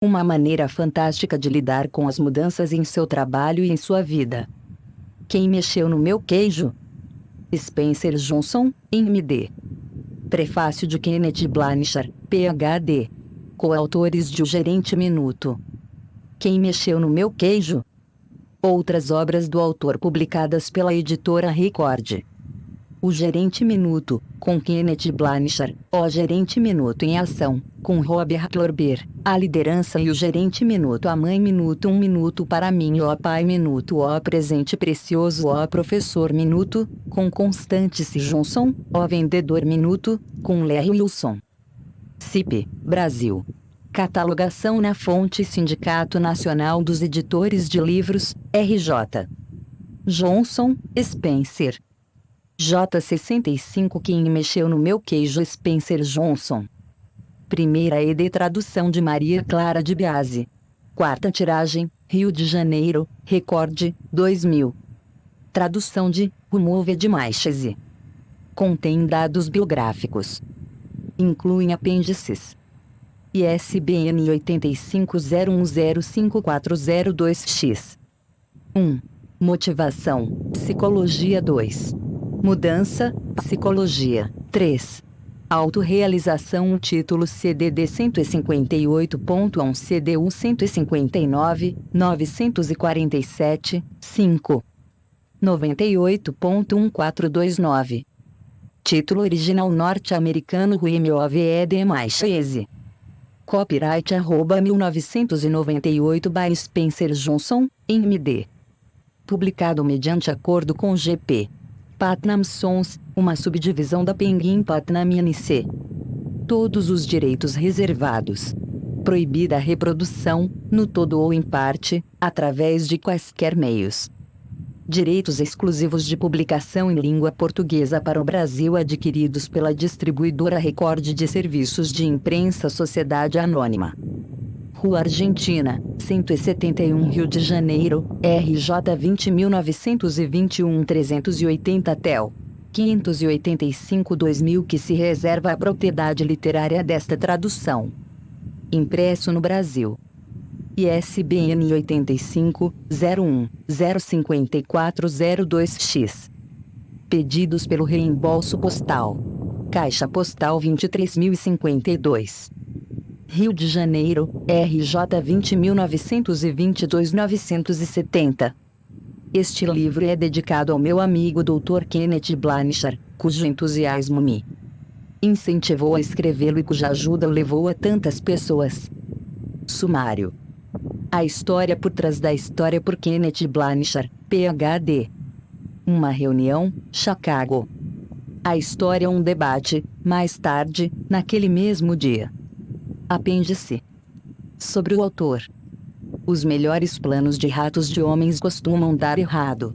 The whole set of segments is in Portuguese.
Uma maneira fantástica de lidar com as mudanças em seu trabalho e em sua vida. Quem mexeu no meu queijo? Spencer Johnson, M.D. Prefácio de Kenneth Blanchard, Ph.D. Coautores de O Gerente Minuto. Quem mexeu no meu queijo? Outras obras do autor publicadas pela editora Record. O Gerente Minuto, com Kenneth Blanchard. O Gerente Minuto em Ação, com Robert Lorber. A Liderança e o Gerente Minuto. A Mãe Minuto. 1 minuto para mim. O Pai Minuto. O Presente Precioso. O Professor Minuto, com Constance C. Johnson. O Vendedor Minuto, com Larry Wilson. CIP, Brasil. Catalogação na fonte Sindicato Nacional dos Editores de Livros, RJ. Johnson, Spencer. J65. Quem mexeu no meu queijo? Spencer Johnson. Primeira ED. Tradução de Maria Clara de Biasi. Quarta tiragem, Rio de Janeiro, Record, 2000. Tradução de Removed Machese. Contém dados biográficos. Incluem apêndices. ISBN 8501054002X. 1. Motivação, Psicologia. 2. Mudança, Psicologia. 3. Autorrealização. Título CDD 158.1 CDU 159, 947, 5. 98.1429. Título original norte-americano Removed Machese. Copyright @1998 by Spencer Johnson, M.D. Publicado mediante acordo com GP. Patnam Sons, uma subdivisão da Penguin Patnam Inc. Todos os direitos reservados. Proibida a reprodução, no todo ou em parte, através de quaisquer meios. Direitos exclusivos de publicação em língua portuguesa para o Brasil adquiridos pela distribuidora Record de Serviços de Imprensa Sociedade Anônima. Rua Argentina, 171 Rio de Janeiro, RJ 20.921 380 TEL. 585/2000 que se reserva a propriedade literária desta tradução. Impresso no Brasil. ISBN 85-01-05402X. Pedidos pelo reembolso postal. Caixa Postal 23.052. Rio de Janeiro, RJ 20.922 970. Este livro é dedicado ao meu amigo Dr. Kenneth Blanchard, cujo entusiasmo me incentivou a escrevê-lo e cuja ajuda levou a tantas pessoas. Sumário. A história por trás da história por Kenneth Blanchard, Ph.D. Uma reunião, Chicago. A história um debate, mais tarde, naquele mesmo dia. Apêndice. Sobre o autor. Os melhores planos de ratos de homens costumam dar errado.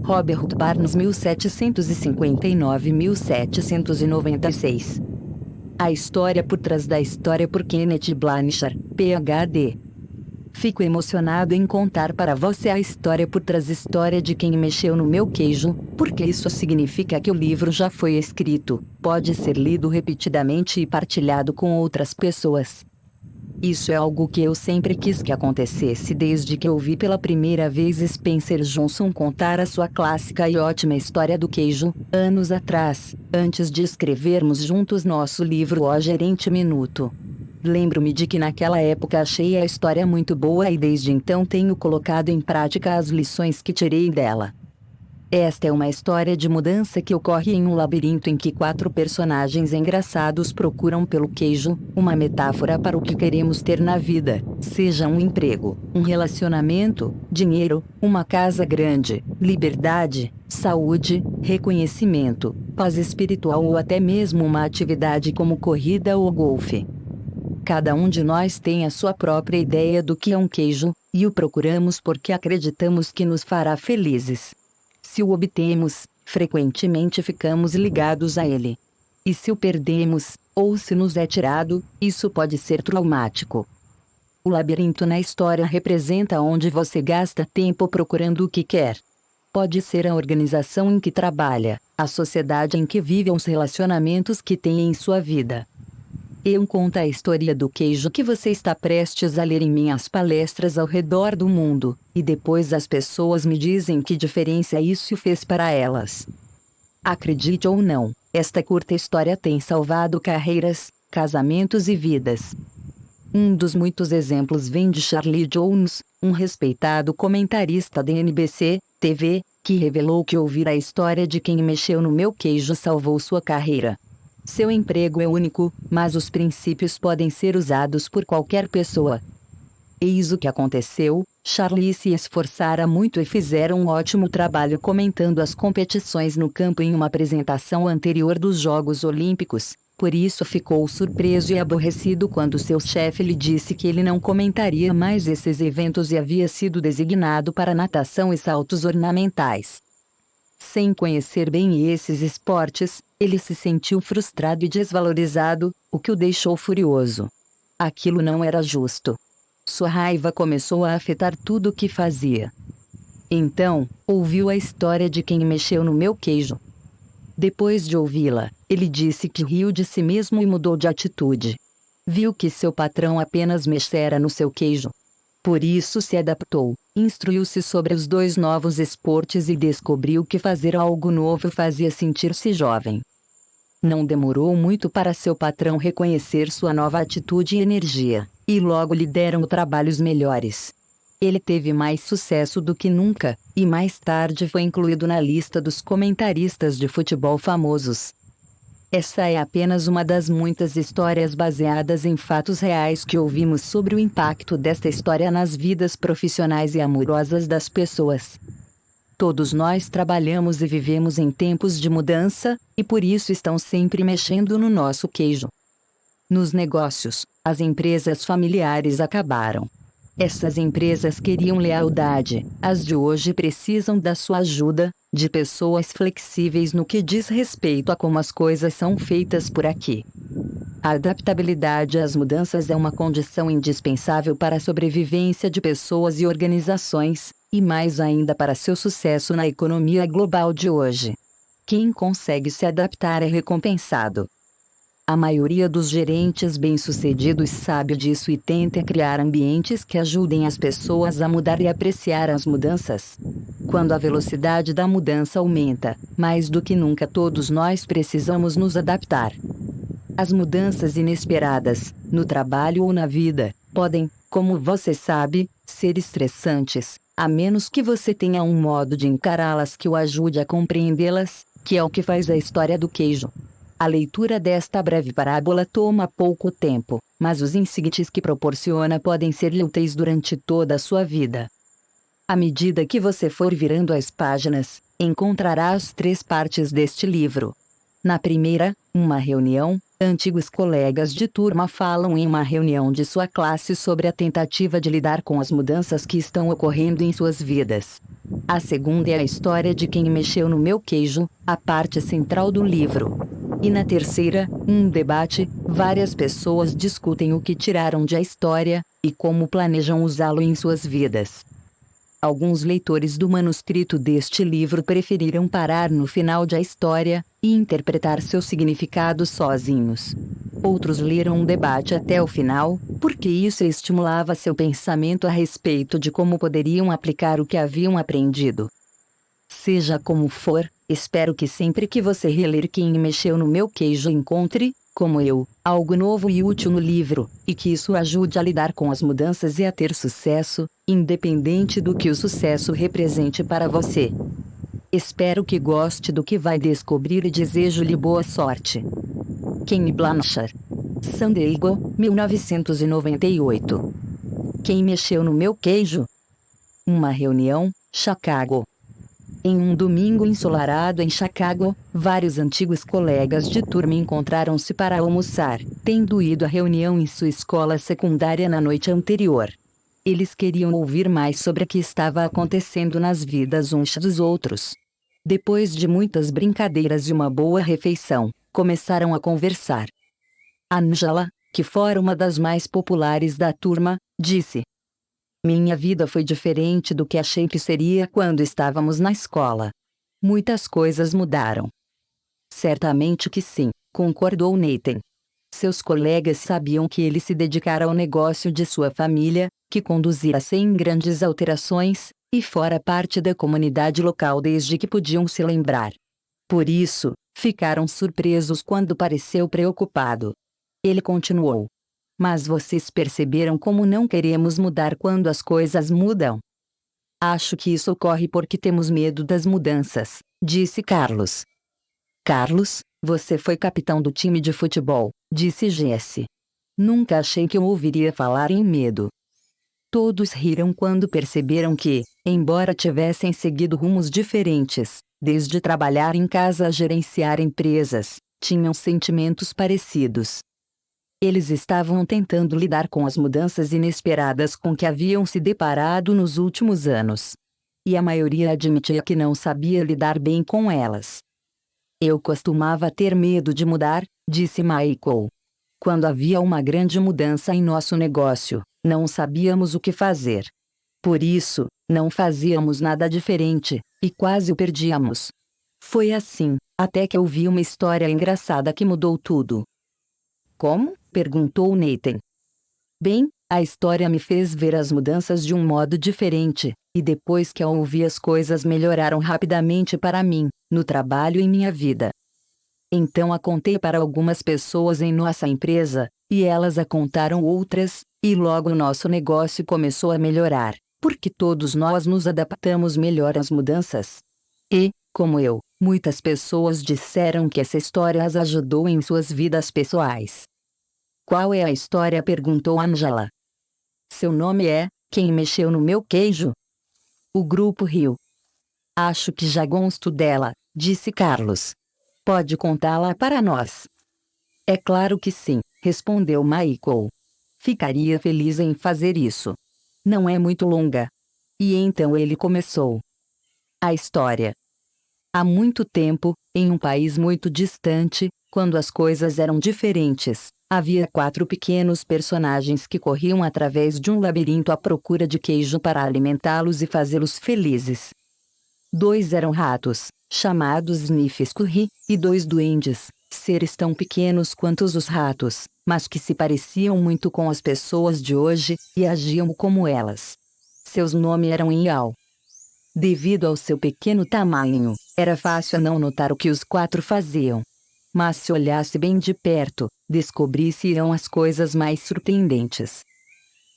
Robert Barnes 1759-1796. A história por trás da história por Kenneth Blanchard, Ph.D. Fico emocionado em contar para você a história por trás da história de quem mexeu no meu queijo, porque isso significa que o livro já foi escrito, pode ser lido repetidamente e partilhado com outras pessoas. Isso é algo que eu sempre quis que acontecesse desde que ouvi pela primeira vez Spencer Johnson contar a sua clássica e ótima história do queijo, anos atrás, antes de escrevermos juntos nosso livro O Gerente Minuto. Lembro-me de que naquela época achei a história muito boa e desde então tenho colocado em prática as lições que tirei dela. Esta é uma história de mudança que ocorre em um labirinto em que 4 personagens engraçados procuram pelo queijo, uma metáfora para o que queremos ter na vida, seja um emprego, um relacionamento, dinheiro, uma casa grande, liberdade, saúde, reconhecimento, paz espiritual ou até mesmo uma atividade como corrida ou golfe. Cada um de nós tem a sua própria ideia do que é um queijo, e o procuramos porque acreditamos que nos fará felizes. Se o obtemos, frequentemente ficamos ligados a ele. E se o perdemos, ou se nos é tirado, isso pode ser traumático. O labirinto na história representa onde você gasta tempo procurando o que quer. Pode ser a organização em que trabalha, a sociedade em que vive ou os relacionamentos que tem em sua vida. Eu conto a história do queijo que você está prestes a ler em minhas palestras ao redor do mundo, e depois as pessoas me dizem que diferença isso fez para elas. Acredite ou não, esta curta história tem salvado carreiras, casamentos e vidas. Um dos muitos exemplos vem de Charlie Jones, um respeitado comentarista da NBC TV, que revelou que ouvir a história de quem mexeu no meu queijo salvou sua carreira. Seu emprego é único, mas os princípios podem ser usados por qualquer pessoa. Eis o que aconteceu: Charlie se esforçara muito e fizeram um ótimo trabalho comentando as competições no campo em uma apresentação anterior dos Jogos Olímpicos. Por isso ficou surpreso e aborrecido quando seu chefe lhe disse que ele não comentaria mais esses eventos e havia sido designado para natação e saltos ornamentais. Sem conhecer bem esses esportes, ele se sentiu frustrado e desvalorizado, o que o deixou furioso. Aquilo não era justo. Sua raiva começou a afetar tudo o que fazia. Então, ouviu a história de quem mexeu no meu queijo. Depois de ouvi-la, ele disse que riu de si mesmo e mudou de atitude. Viu que seu patrão apenas mexera no seu queijo. Por isso se adaptou, instruiu-se sobre os dois novos esportes e descobriu que fazer algo novo fazia sentir-se jovem. Não demorou muito para seu patrão reconhecer sua nova atitude e energia, e logo lhe deram trabalhos melhores. Ele teve mais sucesso do que nunca, e mais tarde foi incluído na lista dos comentaristas de futebol famosos. Essa é apenas uma das muitas histórias baseadas em fatos reais que ouvimos sobre o impacto desta história nas vidas profissionais e amorosas das pessoas. Todos nós trabalhamos e vivemos em tempos de mudança, e por isso estão sempre mexendo no nosso queijo. Nos negócios, as empresas familiares acabaram. Essas empresas queriam lealdade, as de hoje precisam da sua ajuda, de pessoas flexíveis no que diz respeito a como as coisas são feitas por aqui. A adaptabilidade às mudanças é uma condição indispensável para a sobrevivência de pessoas e organizações, e mais ainda para seu sucesso na economia global de hoje. Quem consegue se adaptar é recompensado. A maioria dos gerentes bem-sucedidos sabe disso e tenta criar ambientes que ajudem as pessoas a mudar e apreciar as mudanças. Quando a velocidade da mudança aumenta, mais do que nunca todos nós precisamos nos adaptar. As mudanças inesperadas, no trabalho ou na vida, podem, como você sabe, ser estressantes, a menos que você tenha um modo de encará-las que o ajude a compreendê-las, que é o que faz a história do queijo. A leitura desta breve parábola toma pouco tempo, mas os insights que proporciona podem ser úteis durante toda a sua vida. À medida que você for virando as páginas, encontrará as 3 partes deste livro. Na primeira, uma reunião. Antigos colegas de turma falam em uma reunião de sua classe sobre a tentativa de lidar com as mudanças que estão ocorrendo em suas vidas. A segunda é a história de quem mexeu no meu queijo, a parte central do livro. E na terceira, um debate. Várias pessoas discutem o que tiraram de a história e como planejam usá-lo em suas vidas. Alguns leitores do manuscrito deste livro preferiram parar no final da história e interpretar seu significado sozinhos. Outros leram um debate até o final, porque isso estimulava seu pensamento a respeito de como poderiam aplicar o que haviam aprendido. Seja como for, espero que sempre que você reler Quem Mexeu no Meu Queijo encontre, como eu, algo novo e útil no livro, e que isso ajude a lidar com as mudanças e a ter sucesso, independente do que o sucesso represente para você. Espero que goste do que vai descobrir e desejo-lhe boa sorte. Ken Blanchard. San Diego, 1998. Quem mexeu no meu queijo? Uma reunião, Chicago. Em um domingo ensolarado em Chicago, vários antigos colegas de turma encontraram-se para almoçar, tendo ido à reunião em sua escola secundária na noite anterior. Eles queriam ouvir mais sobre o que estava acontecendo nas vidas uns dos outros. Depois de muitas brincadeiras e uma boa refeição, começaram a conversar. Angela, que fora uma das mais populares da turma, disse: "Minha vida foi diferente do que achei que seria quando estávamos na escola. Muitas coisas mudaram." "Certamente que sim", concordou Nathan. Seus colegas sabiam que ele se dedicara ao negócio de sua família, que conduzira sem grandes alterações, e fora parte da comunidade local desde que podiam se lembrar. Por isso, ficaram surpresos quando pareceu preocupado. Ele continuou. Mas vocês perceberam como não queremos mudar quando as coisas mudam? Acho que isso ocorre porque temos medo das mudanças, disse Carlos. Carlos, você foi capitão do time de futebol, disse Jesse. Nunca achei que eu ouviria falar em medo. Todos riram quando perceberam que, embora tivessem seguido rumos diferentes, desde trabalhar em casa a gerenciar empresas, tinham sentimentos parecidos. Eles estavam tentando lidar com as mudanças inesperadas com que haviam se deparado nos últimos anos. E a maioria admitia que não sabia lidar bem com elas. Eu costumava ter medo de mudar, disse Michael. Quando havia uma grande mudança em nosso negócio, não sabíamos o que fazer. Por isso, não fazíamos nada diferente, e quase o perdíamos. Foi assim, até que eu vi uma história engraçada que mudou tudo. Como? Perguntou Nathan. Bem, a história me fez ver as mudanças de um modo diferente, e depois que a ouvi as coisas melhoraram rapidamente para mim, no trabalho e em minha vida. Então a contei para algumas pessoas em nossa empresa, e elas a contaram outras, e logo o nosso negócio começou a melhorar, porque todos nós nos adaptamos melhor às mudanças. E, como eu, muitas pessoas disseram que essa história as ajudou em suas vidas pessoais. Qual é a história? Perguntou Angela. Seu nome é Quem Mexeu no Meu Queijo? O grupo riu. Acho que já gosto dela, disse Carlos. Pode contá-la para nós? É claro que sim, respondeu Michael. Ficaria feliz em fazer isso. Não é muito longa. E então ele começou. A história. Há muito tempo, em um país muito distante, quando as coisas eram diferentes, havia 4 pequenos personagens que corriam através de um labirinto à procura de queijo para alimentá-los e fazê-los felizes. 2 eram ratos, chamados Sniff-Scurry, e 2 duendes, seres tão pequenos quanto os ratos, mas que se pareciam muito com as pessoas de hoje, e agiam como elas. Seus nomes eram Iau. Devido ao seu pequeno tamanho, era fácil não notar o que os 4 faziam. Mas se olhasse bem de perto, descobririam as coisas mais surpreendentes.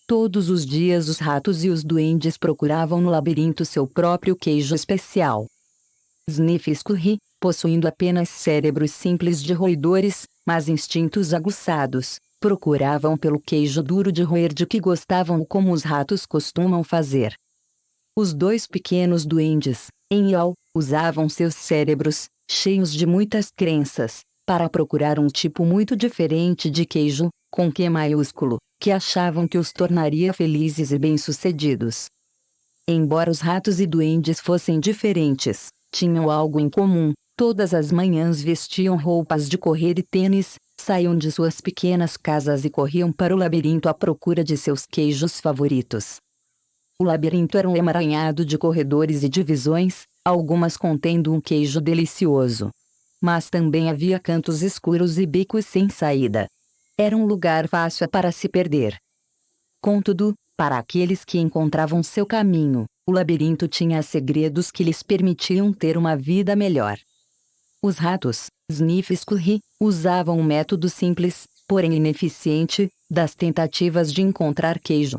Todos os dias os ratos e os duendes procuravam no labirinto seu próprio queijo especial. Sniff-Scurry, possuindo apenas cérebros simples de roedores, mas instintos aguçados, procuravam pelo queijo duro de roer de que gostavam como os ratos costumam fazer. Os 2 pequenos duendes, Iau, usavam seus cérebros, cheios de muitas crenças, para procurar um tipo muito diferente de queijo, com Q maiúsculo, que achavam que os tornaria felizes e bem-sucedidos. Embora os ratos e duendes fossem diferentes, tinham algo em comum: todas as manhãs vestiam roupas de correr e tênis, saíam de suas pequenas casas e corriam para o labirinto à procura de seus queijos favoritos. O labirinto era um emaranhado de corredores e divisões, algumas contendo um queijo delicioso. Mas também havia cantos escuros e becos sem saída. Era um lugar fácil para se perder. Contudo, para aqueles que encontravam seu caminho, o labirinto tinha segredos que lhes permitiam ter uma vida melhor. Os ratos, Sniff-Scurry, usavam um método simples, porém ineficiente, das tentativas de encontrar queijo.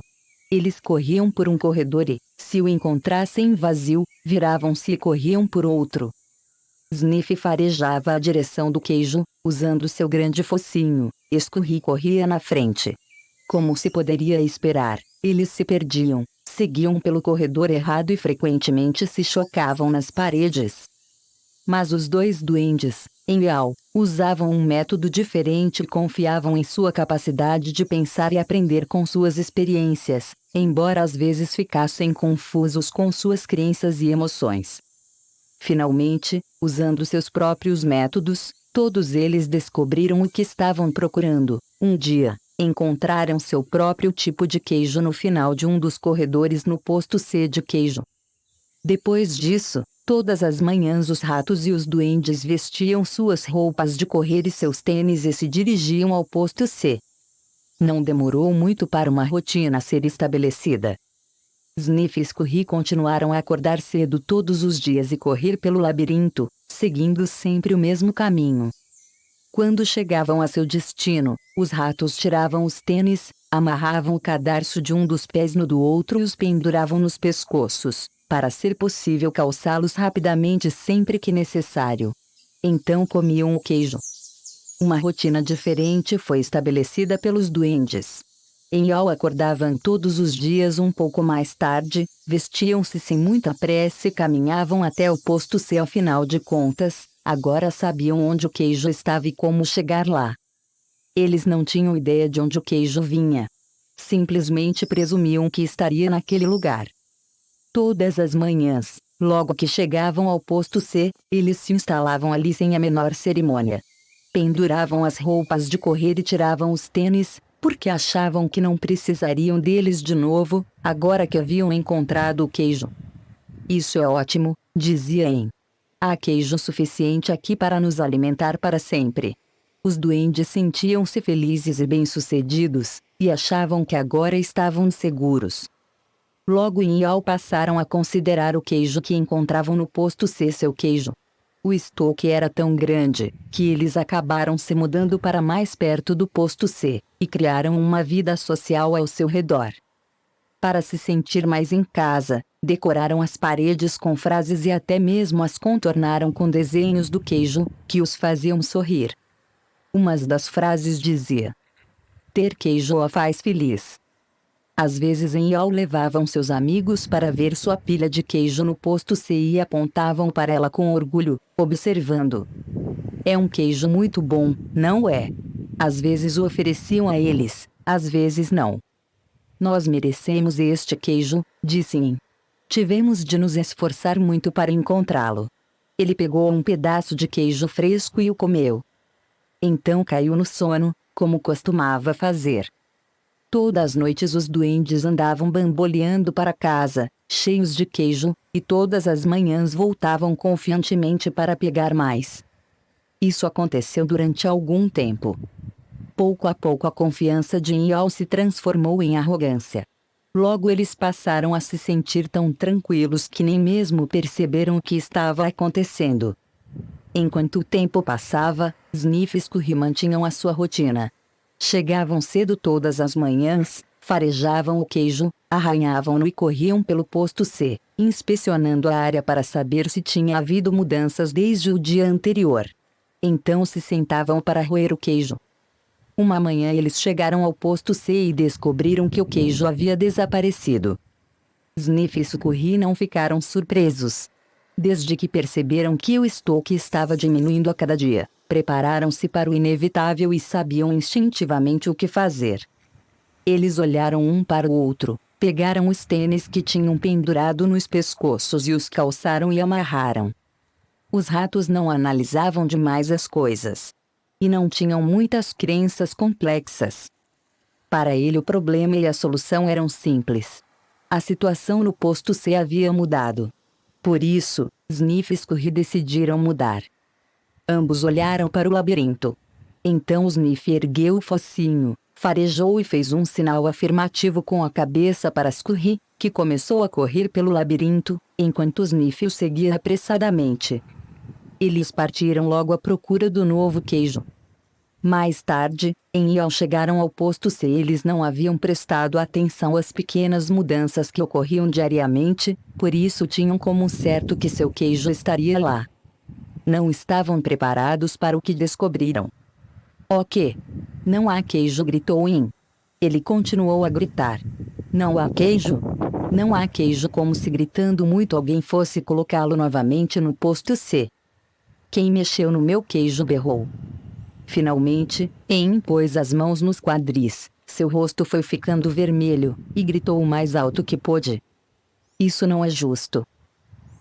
Eles corriam por um corredor e, se o encontrassem vazio, viravam-se e corriam por outro. Sniff farejava a direção do queijo, usando seu grande focinho. Scurry corria na frente. Como se poderia esperar, eles se perdiam, seguiam pelo corredor errado e frequentemente se chocavam nas paredes. Mas os 2 duendes, Iau, usavam um método diferente e confiavam em sua capacidade de pensar e aprender com suas experiências, embora às vezes ficassem confusos com suas crenças e emoções. Finalmente, usando seus próprios métodos, todos eles descobriram o que estavam procurando. Um dia, encontraram seu próprio tipo de queijo no final de um dos corredores no posto C de queijo. Depois disso, Todas as manhãs os ratos e os duendes vestiam suas roupas de correr e seus tênis e se dirigiam ao posto C. Não demorou muito para uma rotina ser estabelecida. Sniff e Scurry continuaram a acordar cedo todos os dias e correr pelo labirinto, seguindo sempre o mesmo caminho. Quando chegavam a seu destino, os ratos tiravam os tênis, amarravam o cadarço de um dos pés no do outro e os penduravam nos pescoços, para ser possível calçá-los rapidamente sempre que necessário. Então comiam o queijo. Uma rotina diferente foi estabelecida pelos duendes. Ao acordavam todos os dias um pouco mais tarde, vestiam-se sem muita pressa e caminhavam até o posto C. Afinal de contas, agora sabiam onde o queijo estava e como chegar lá. Eles não tinham ideia de onde o queijo vinha. Simplesmente presumiam que estaria naquele lugar. Todas as manhãs, logo que chegavam ao posto C, eles se instalavam ali sem a menor cerimônia. Penduravam as roupas de correr e tiravam os tênis, porque achavam que não precisariam deles de novo, agora que haviam encontrado o queijo. Isso é ótimo, dizia Em. Há queijo suficiente aqui para nos alimentar para sempre. Os duendes sentiam-se felizes e bem-sucedidos, e achavam que agora estavam seguros. Logo em Ial passaram a considerar o queijo que encontravam no posto C seu queijo. O estoque era tão grande, que eles acabaram se mudando para mais perto do posto C, e criaram uma vida social ao seu redor. Para se sentir mais em casa, decoraram as paredes com frases e até mesmo as contornaram com desenhos do queijo, que os faziam sorrir. Uma das frases dizia: "Ter queijo o faz feliz." Às vezes Ial levavam seus amigos para ver sua pilha de queijo no posto C e apontavam para ela com orgulho, observando: "É um queijo muito bom, não é?" Às vezes o ofereciam a eles, às vezes não. "Nós merecemos este queijo", disse Em. "Tivemos de nos esforçar muito para encontrá-lo." Ele pegou um pedaço de queijo fresco e o comeu. Então caiu no sono, como costumava fazer. Todas as noites os duendes andavam bamboleando para casa, cheios de queijo, e todas as manhãs voltavam confiantemente para pegar mais. Isso aconteceu durante algum tempo. Pouco a pouco a confiança de Ial se transformou em arrogância. Logo eles passaram a se sentir tão tranquilos que nem mesmo perceberam o que estava acontecendo. Enquanto o tempo passava, Sniff e Scurry mantinham a sua rotina. Chegavam cedo todas as manhãs, farejavam o queijo, arranhavam-no e corriam pelo posto C, inspecionando a área para saber se tinha havido mudanças desde o dia anterior. Então se sentavam para roer o queijo. Uma manhã eles chegaram ao posto C e descobriram que o queijo havia desaparecido. Sniff e Scurry não ficaram surpresos. Desde que perceberam que o estoque estava diminuindo a cada dia, prepararam-se para o inevitável e sabiam instintivamente o que fazer. Eles olharam um para o outro, pegaram os tênis que tinham pendurado nos pescoços e os calçaram e amarraram. Os ratos não analisavam demais as coisas. E não tinham muitas crenças complexas. Para ele o problema e a solução eram simples. A situação no posto C havia mudado. Por isso, Sniff e Scurry decidiram mudar. Ambos olharam para o labirinto. Então Sniff ergueu o focinho, farejou e fez um sinal afirmativo com a cabeça para Scurry, que começou a correr pelo labirinto, enquanto Sniff o seguia apressadamente. Eles partiram logo à procura do novo queijo. Mais tarde, ao chegaram ao posto C, eles não haviam prestado atenção às pequenas mudanças que ocorriam diariamente, por isso tinham como certo que seu queijo estaria lá. Não estavam preparados para o que descobriram. "O quê? Não há queijo", gritou Em. Ele continuou a gritar. "Não há queijo? Não há queijo", como se gritando muito alguém fosse colocá-lo novamente no posto C. "Quem mexeu no meu queijo?", berrou. Finalmente, Em pôs as mãos nos quadris, seu rosto foi ficando vermelho, e gritou o mais alto que pôde: "Isso não é justo."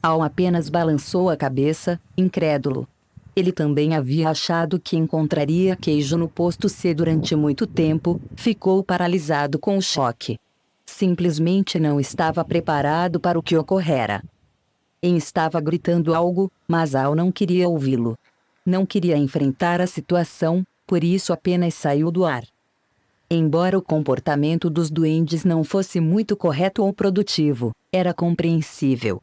Al apenas balançou a cabeça, incrédulo. Ele também havia achado que encontraria queijo no posto C durante muito tempo, ficou paralisado com o choque. Simplesmente não estava preparado para o que ocorrera. En estava gritando algo, mas Al não queria ouvi-lo. Não queria enfrentar a situação, por isso apenas saiu do ar. Embora o comportamento dos duendes não fosse muito correto ou produtivo, era compreensível.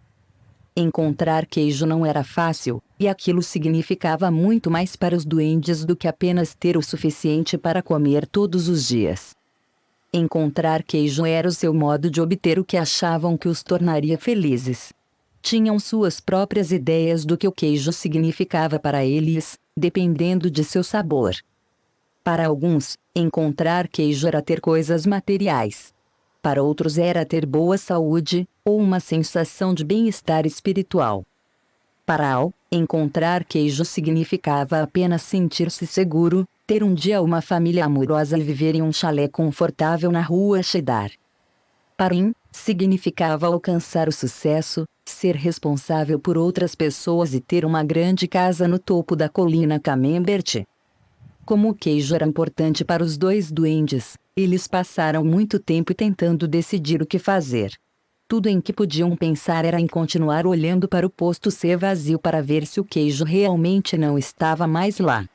Encontrar queijo não era fácil, e aquilo significava muito mais para os duendes do que apenas ter o suficiente para comer todos os dias. Encontrar queijo era o seu modo de obter o que achavam que os tornaria felizes. Tinham suas próprias ideias do que o queijo significava para eles, dependendo de seu sabor. Para alguns, encontrar queijo era ter coisas materiais. Para outros era ter boa saúde, ou uma sensação de bem-estar espiritual. Para Al, encontrar queijo significava apenas sentir-se seguro, ter um dia uma família amorosa e viver em um chalé confortável na rua Cheddar. Para In, significava alcançar o sucesso, ser responsável por outras pessoas e ter uma grande casa no topo da colina Camembert. Como o queijo era importante para os dois duendes, eles passaram muito tempo tentando decidir o que fazer. Tudo em que podiam pensar era em continuar olhando para o posto C vazio para ver se o queijo realmente não estava mais lá.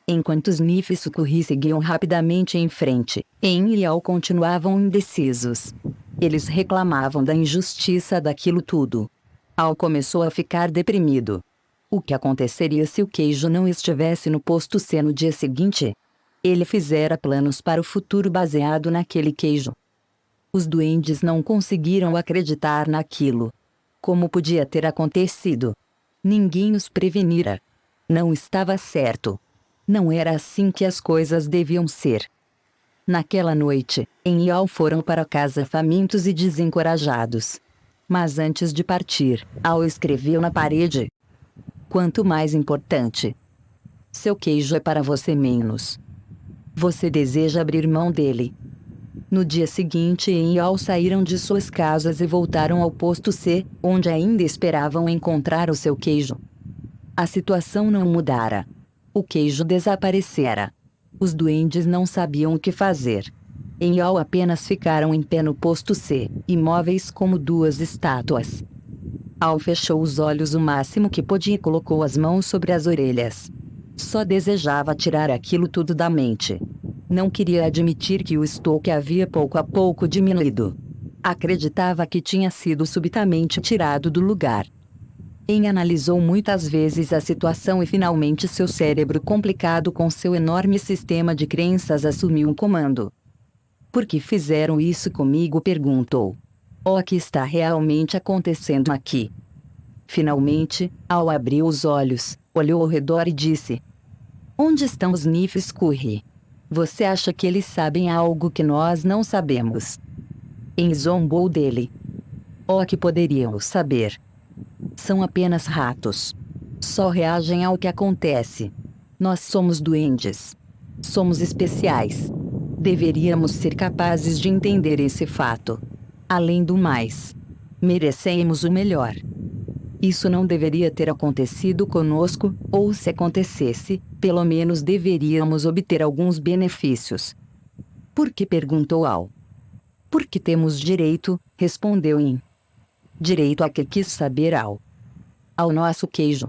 Enquanto Sniff e Sucurri seguiam rapidamente em frente, En e Al continuavam indecisos. Eles reclamavam da injustiça daquilo tudo. Al começou a ficar deprimido. O que aconteceria se o queijo não estivesse no posto C no dia seguinte? Ele fizera planos para o futuro baseado naquele queijo. Os duendes não conseguiram acreditar naquilo. Como podia ter acontecido? Ninguém os prevenira. Não estava certo. Não era assim que as coisas deviam ser. Naquela noite, En e Al foram para casa famintos e desencorajados. Mas antes de partir, Al escreveu na parede: quanto mais importante. Seu queijo é para você menos. Você deseja abrir mão dele. No dia seguinte, En e Al saíram de suas casas e voltaram ao posto C, onde ainda esperavam encontrar o seu queijo. A situação não mudara. O queijo desaparecera. Os duendes não sabiam o que fazer. En e Al apenas ficaram em pé no posto C, imóveis como duas estátuas. Al fechou os olhos o máximo que podia e colocou as mãos sobre as orelhas. Só desejava tirar aquilo tudo da mente. Não queria admitir que o estoque havia pouco a pouco diminuído. Acreditava que tinha sido subitamente tirado do lugar. En analisou muitas vezes a situação e finalmente seu cérebro complicado com seu enorme sistema de crenças assumiu o comando. Por que fizeram isso comigo? Perguntou. O que está realmente acontecendo aqui? Finalmente, Al abriu os olhos, olhou ao redor e disse: onde estão os Sniff e Sucurri? Você acha que eles sabem algo que nós não sabemos? En zombou dele. O que poderiam saber? São apenas ratos. Só reagem ao que acontece. Nós somos duendes. Somos especiais. Deveríamos ser capazes de entender esse fato. Além do mais, merecemos o melhor. Isso não deveria ter acontecido conosco, ou se acontecesse, pelo menos deveríamos obter alguns benefícios. Por que? Perguntou Al. Porque temos direito, respondeu En. Direito a que? Quis saber Al. Ao nosso queijo.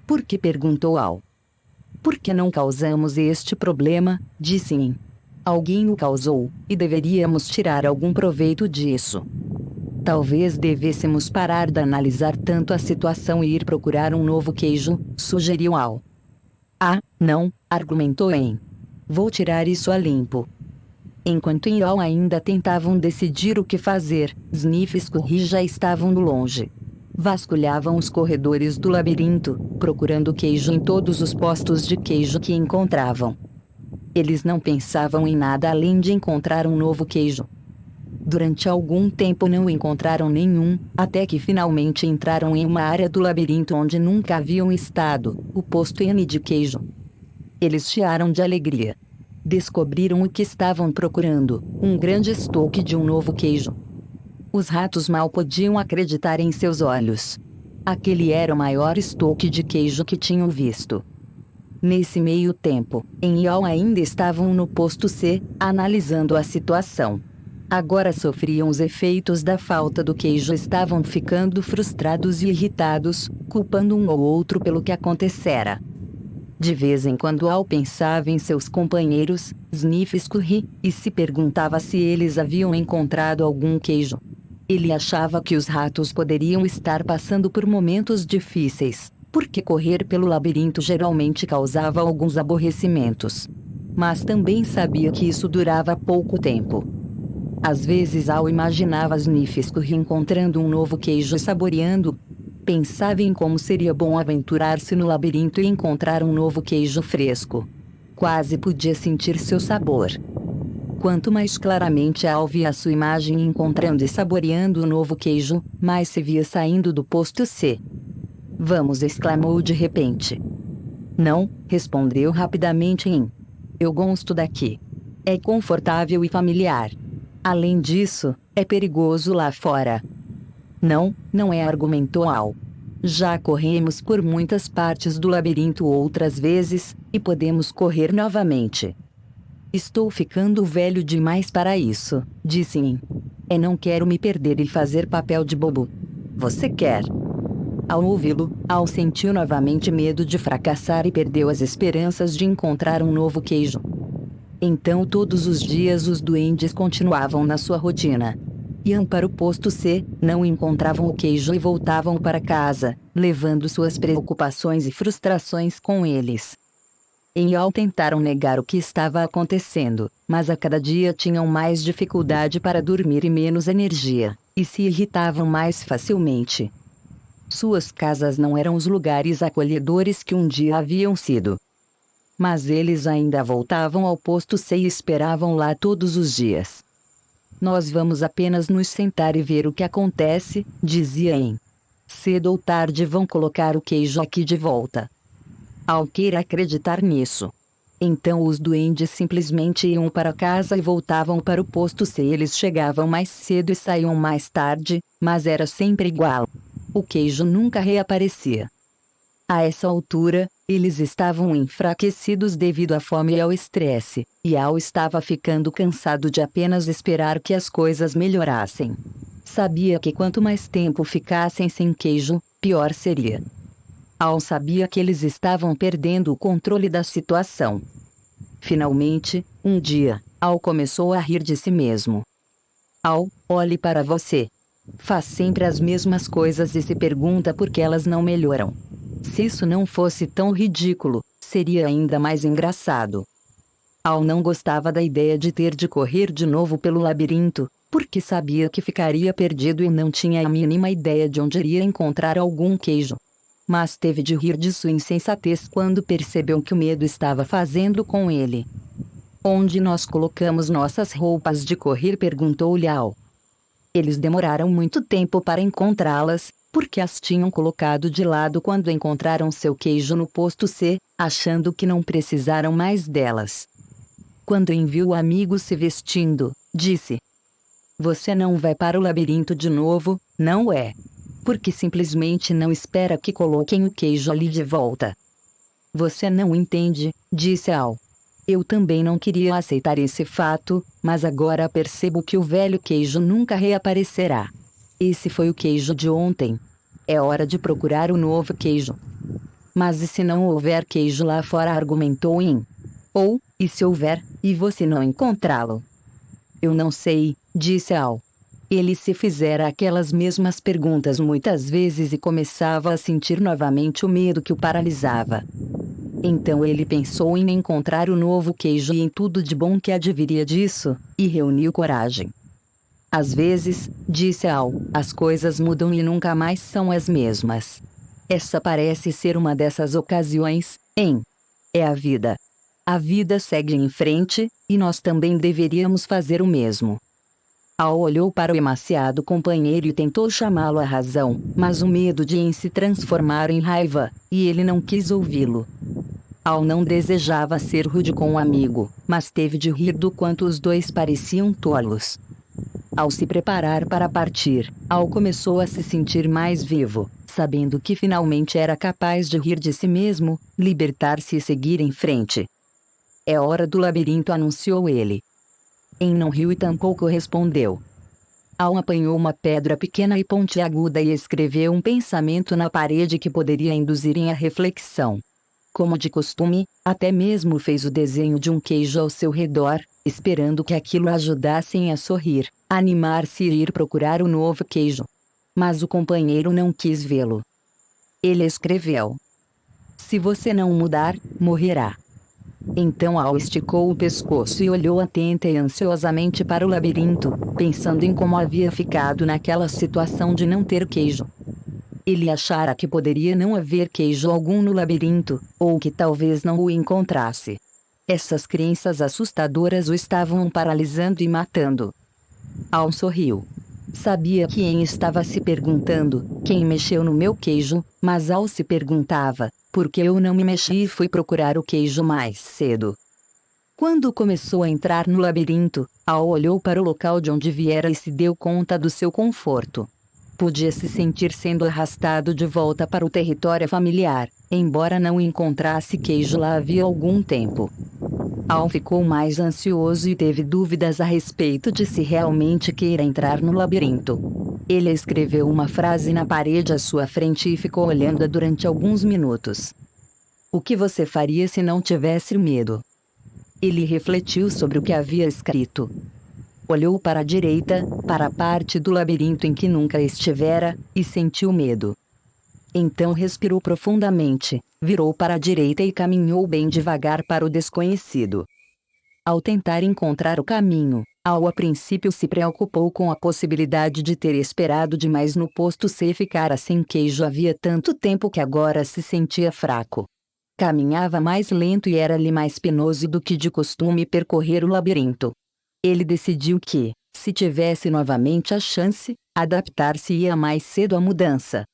Por que? Perguntou Al. Por que não causamos este problema? Disse En. Alguém o causou, e deveríamos tirar algum proveito disso. Talvez devêssemos parar de analisar tanto a situação e ir procurar um novo queijo, sugeriu Al. Ah, não, argumentou En. Vou tirar isso a limpo. Enquanto En e Al ainda tentavam decidir o que fazer, Sniff e Sucurri já estavam no longe. Vasculhavam os corredores do labirinto, procurando queijo em todos os postos de queijo que encontravam. Eles não pensavam em nada além de encontrar um novo queijo. Durante algum tempo não encontraram nenhum, até que finalmente entraram em uma área do labirinto onde nunca haviam estado, o posto N de queijo. Eles chiaram de alegria. Descobriram o que estavam procurando, um grande estoque de um novo queijo. Os ratos mal podiam acreditar em seus olhos. Aquele era o maior estoque de queijo que tinham visto. Nesse meio tempo, En e Al ainda estavam no posto C, analisando a situação. Agora sofriam os efeitos da falta do queijo, estavam ficando frustrados e irritados, culpando um ou outro pelo que acontecera. De vez em quando Al pensava em seus companheiros, Sniff e Scurry, e se perguntava se eles haviam encontrado algum queijo. Ele achava que os ratos poderiam estar passando por momentos difíceis, porque correr pelo labirinto geralmente causava alguns aborrecimentos. Mas também sabia que isso durava pouco tempo. Às vezes Al imaginava Sniff e Scurry encontrando um novo queijo e saboreando. Pensava em como seria bom aventurar-se no labirinto e encontrar um novo queijo fresco. Quase podia sentir seu sabor. Quanto mais claramente Al via a sua imagem encontrando e saboreando o novo queijo, mais se via saindo do posto C. "Vamos!", exclamou de repente. "Não", respondeu rapidamente Em. "Eu gosto daqui. É confortável e familiar. Além disso, é perigoso lá fora." "Não, não é", argumentou Al. "Já corremos por muitas partes do labirinto outras vezes, e podemos correr novamente." "Estou ficando velho demais para isso", disse Em. Não quero me perder e fazer papel de bobo." "Você quer?" Ao ouvi-lo, Al sentiu novamente medo de fracassar e perdeu as esperanças de encontrar um novo queijo. Então todos os dias os duendes continuavam na sua rotina. Iam para o posto C, não encontravam o queijo e voltavam para casa, levando suas preocupações e frustrações com eles. Em Al tentaram negar o que estava acontecendo, mas a cada dia tinham mais dificuldade para dormir e menos energia, e se irritavam mais facilmente. Suas casas não eram os lugares acolhedores que um dia haviam sido. Mas eles ainda voltavam ao posto C e esperavam lá todos os dias. "Nós vamos apenas nos sentar e ver o que acontece", dizia Em. "Cedo ou tarde vão colocar o queijo aqui de volta." Al queira acreditar nisso. Então os duendes simplesmente iam para casa e voltavam para o posto C. Eles chegavam mais cedo e saíam mais tarde, mas era sempre igual. O queijo nunca reaparecia. A essa altura, eles estavam enfraquecidos devido à fome e ao estresse, e Al estava ficando cansado de apenas esperar que as coisas melhorassem. Sabia que quanto mais tempo ficassem sem queijo, pior seria. Al sabia que eles estavam perdendo o controle da situação. Finalmente, um dia, Al começou a rir de si mesmo. "Al, olhe para você. Faz sempre as mesmas coisas e se pergunta por que elas não melhoram. Se isso não fosse tão ridículo, seria ainda mais engraçado." Al não gostava da ideia de ter de correr de novo pelo labirinto, porque sabia que ficaria perdido e não tinha a mínima ideia de onde iria encontrar algum queijo. Mas teve de rir de sua insensatez quando percebeu que o medo estava fazendo com ele. "Onde nós colocamos nossas roupas de correr?", perguntou-lhe Al. Eles demoraram muito tempo para encontrá-las, porque as tinham colocado de lado quando encontraram seu queijo no posto C, achando que não precisaram mais delas. Quando viu o amigo se vestindo, disse: "Você não vai para o labirinto de novo, não é? Porque simplesmente não espera que coloquem o queijo ali de volta." "Você não entende", disse Al. "Eu também não queria aceitar esse fato, mas agora percebo que o velho queijo nunca reaparecerá. Esse foi o queijo de ontem. É hora de procurar o novo queijo." "Mas e se não houver queijo lá fora?", argumentou Em. "Ou, e se houver, e você não encontrá-lo?" "Eu não sei", disse Al. Ele se fizera aquelas mesmas perguntas muitas vezes e começava a sentir novamente o medo que o paralisava. Então ele pensou em encontrar o novo queijo e em tudo de bom que adviria disso, e reuniu coragem. "Às vezes", disse Al, "as coisas mudam e nunca mais são as mesmas. Essa parece ser uma dessas ocasiões, Em. É a vida. A vida segue em frente, e nós também deveríamos fazer o mesmo." Al olhou para o emaciado companheiro e tentou chamá-lo à razão, mas o medo de Em se transformara em raiva, e ele não quis ouvi-lo. Al não desejava ser rude com o amigo, mas teve de rir do quanto os dois pareciam tolos. Ao se preparar para partir, Al começou a se sentir mais vivo, sabendo que finalmente era capaz de rir de si mesmo, libertar-se e seguir em frente. "É hora do labirinto", anunciou ele. Em não riu e tampouco respondeu. Al apanhou uma pedra pequena e pontiaguda e escreveu um pensamento na parede que poderia induzir em a reflexão. Como de costume, até mesmo fez o desenho de um queijo ao seu redor, esperando que aquilo ajudasse a sorrir, animar-se e ir procurar o novo queijo. Mas o companheiro não quis vê-lo. Ele escreveu: "Se você não mudar, morrerá." Então Al esticou o pescoço e olhou atenta e ansiosamente para o labirinto, pensando em como havia ficado naquela situação de não ter queijo. Ele achara que poderia não haver queijo algum no labirinto, ou que talvez não o encontrasse. Essas crenças assustadoras o estavam paralisando e matando. Al sorriu. Sabia que Em estava se perguntando: quem mexeu no meu queijo? Mas Al se perguntava: por que eu não me mexi e fui procurar o queijo mais cedo? Quando começou a entrar no labirinto, Al olhou para o local de onde viera e se deu conta do seu conforto. Podia se sentir sendo arrastado de volta para o território familiar, embora não encontrasse queijo lá havia algum tempo. Al ficou mais ansioso e teve dúvidas a respeito de se realmente queira entrar no labirinto. Ele escreveu uma frase na parede à sua frente e ficou olhando-a durante alguns minutos. O que você faria se não tivesse medo? Ele refletiu sobre o que havia escrito. Olhou para a direita, para a parte do labirinto em que nunca estivera, e sentiu medo. Então respirou profundamente, virou para a direita e caminhou bem devagar para o desconhecido. Ao tentar encontrar o caminho, Al a princípio se preocupou com a possibilidade de ter esperado demais no posto C e ficara sem queijo havia tanto tempo que agora se sentia fraco. Caminhava mais lento e era-lhe mais penoso do que de costume percorrer o labirinto. Ele decidiu que, se tivesse novamente a chance, adaptar-se-ia mais cedo à mudança.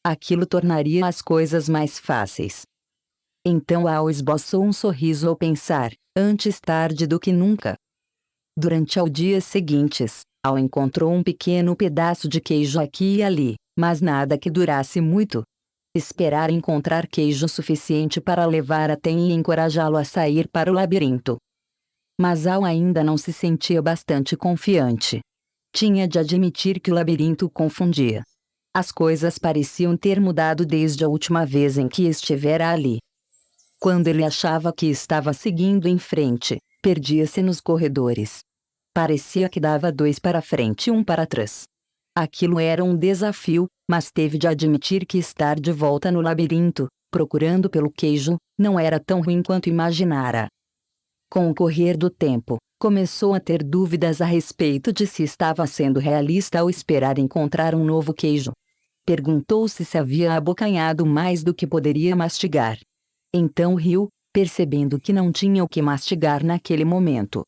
Aquilo tornaria as coisas mais fáceis. Então Al esboçou um sorriso ao pensar: antes tarde do que nunca. Durante os dias seguintes, Al encontrou um pequeno pedaço de queijo aqui e ali, mas nada que durasse muito. Esperar encontrar queijo suficiente para levar a Tem e encorajá-lo a sair para o labirinto. Mas Al ainda não se sentia bastante confiante. Tinha de admitir que o labirinto o confundia. As coisas pareciam ter mudado desde a última vez em que estivera ali. Quando ele achava que estava seguindo em frente, perdia-se nos corredores. Parecia que dava 2 para frente e 1 para trás. Aquilo era um desafio, mas teve de admitir que estar de volta no labirinto, procurando pelo queijo, não era tão ruim quanto imaginara. Com o correr do tempo, começou a ter dúvidas a respeito de se estava sendo realista ao esperar encontrar um novo queijo. Perguntou-se se havia abocanhado mais do que poderia mastigar. Então riu, percebendo que não tinha o que mastigar naquele momento.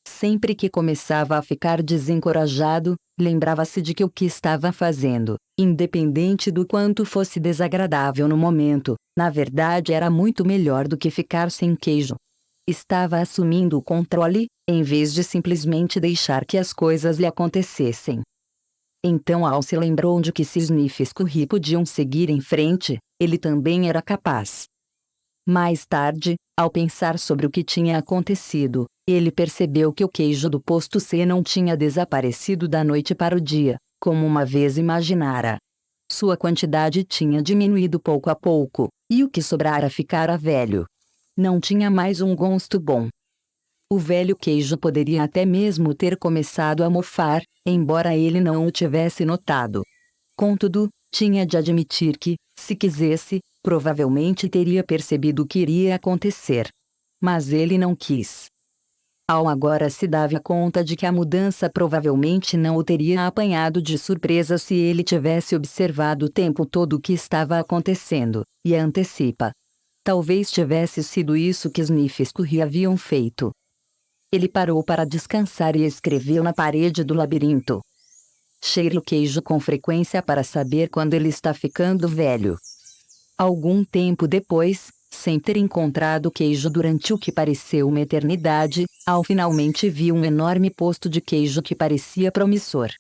Sempre que começava a ficar desencorajado, lembrava-se de que o que estava fazendo, independente do quanto fosse desagradável no momento, na verdade era muito melhor do que ficar sem queijo. Estava assumindo o controle, em vez de simplesmente deixar que as coisas lhe acontecessem. Então Al se lembrou de que se Sniff e Scurry podiam seguir em frente, ele também era capaz. Mais tarde, ao pensar sobre o que tinha acontecido, ele percebeu que o queijo do posto C não tinha desaparecido da noite para o dia, como uma vez imaginara. Sua quantidade tinha diminuído pouco a pouco, e o que sobrara ficara velho. Não tinha mais um gosto bom. O velho queijo poderia até mesmo ter começado a mofar, embora ele não o tivesse notado. Contudo, tinha de admitir que, se quisesse, provavelmente teria percebido o que iria acontecer. Mas ele não quis. Al agora se dava conta de que a mudança provavelmente não o teria apanhado de surpresa se ele tivesse observado o tempo todo o que estava acontecendo, e antecipa. Talvez tivesse sido isso que Sniff e Scurry haviam feito. Ele parou para descansar e escreveu na parede do labirinto. Cheire o queijo com frequência para saber quando ele está ficando velho. Algum tempo depois, sem ter encontrado queijo durante o que pareceu uma eternidade, Al finalmente viu um enorme posto de queijo que parecia promissor.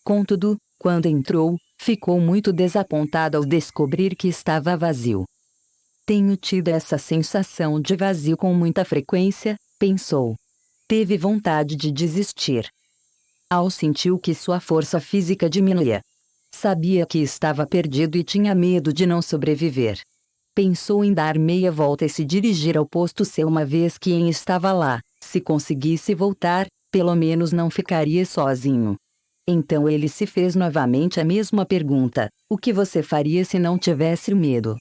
Contudo, quando entrou, ficou muito desapontado ao descobrir que estava vazio. Tenho tido essa sensação de vazio com muita frequência, pensou. Teve vontade de desistir. Al sentiu que sua força física diminuía. Sabia que estava perdido e tinha medo de não sobreviver. Pensou em dar meia volta e se dirigir ao posto C uma vez que Ian estava lá. Se conseguisse voltar, pelo menos não ficaria sozinho. Então ele se fez novamente a mesma pergunta: o que você faria se não tivesse medo?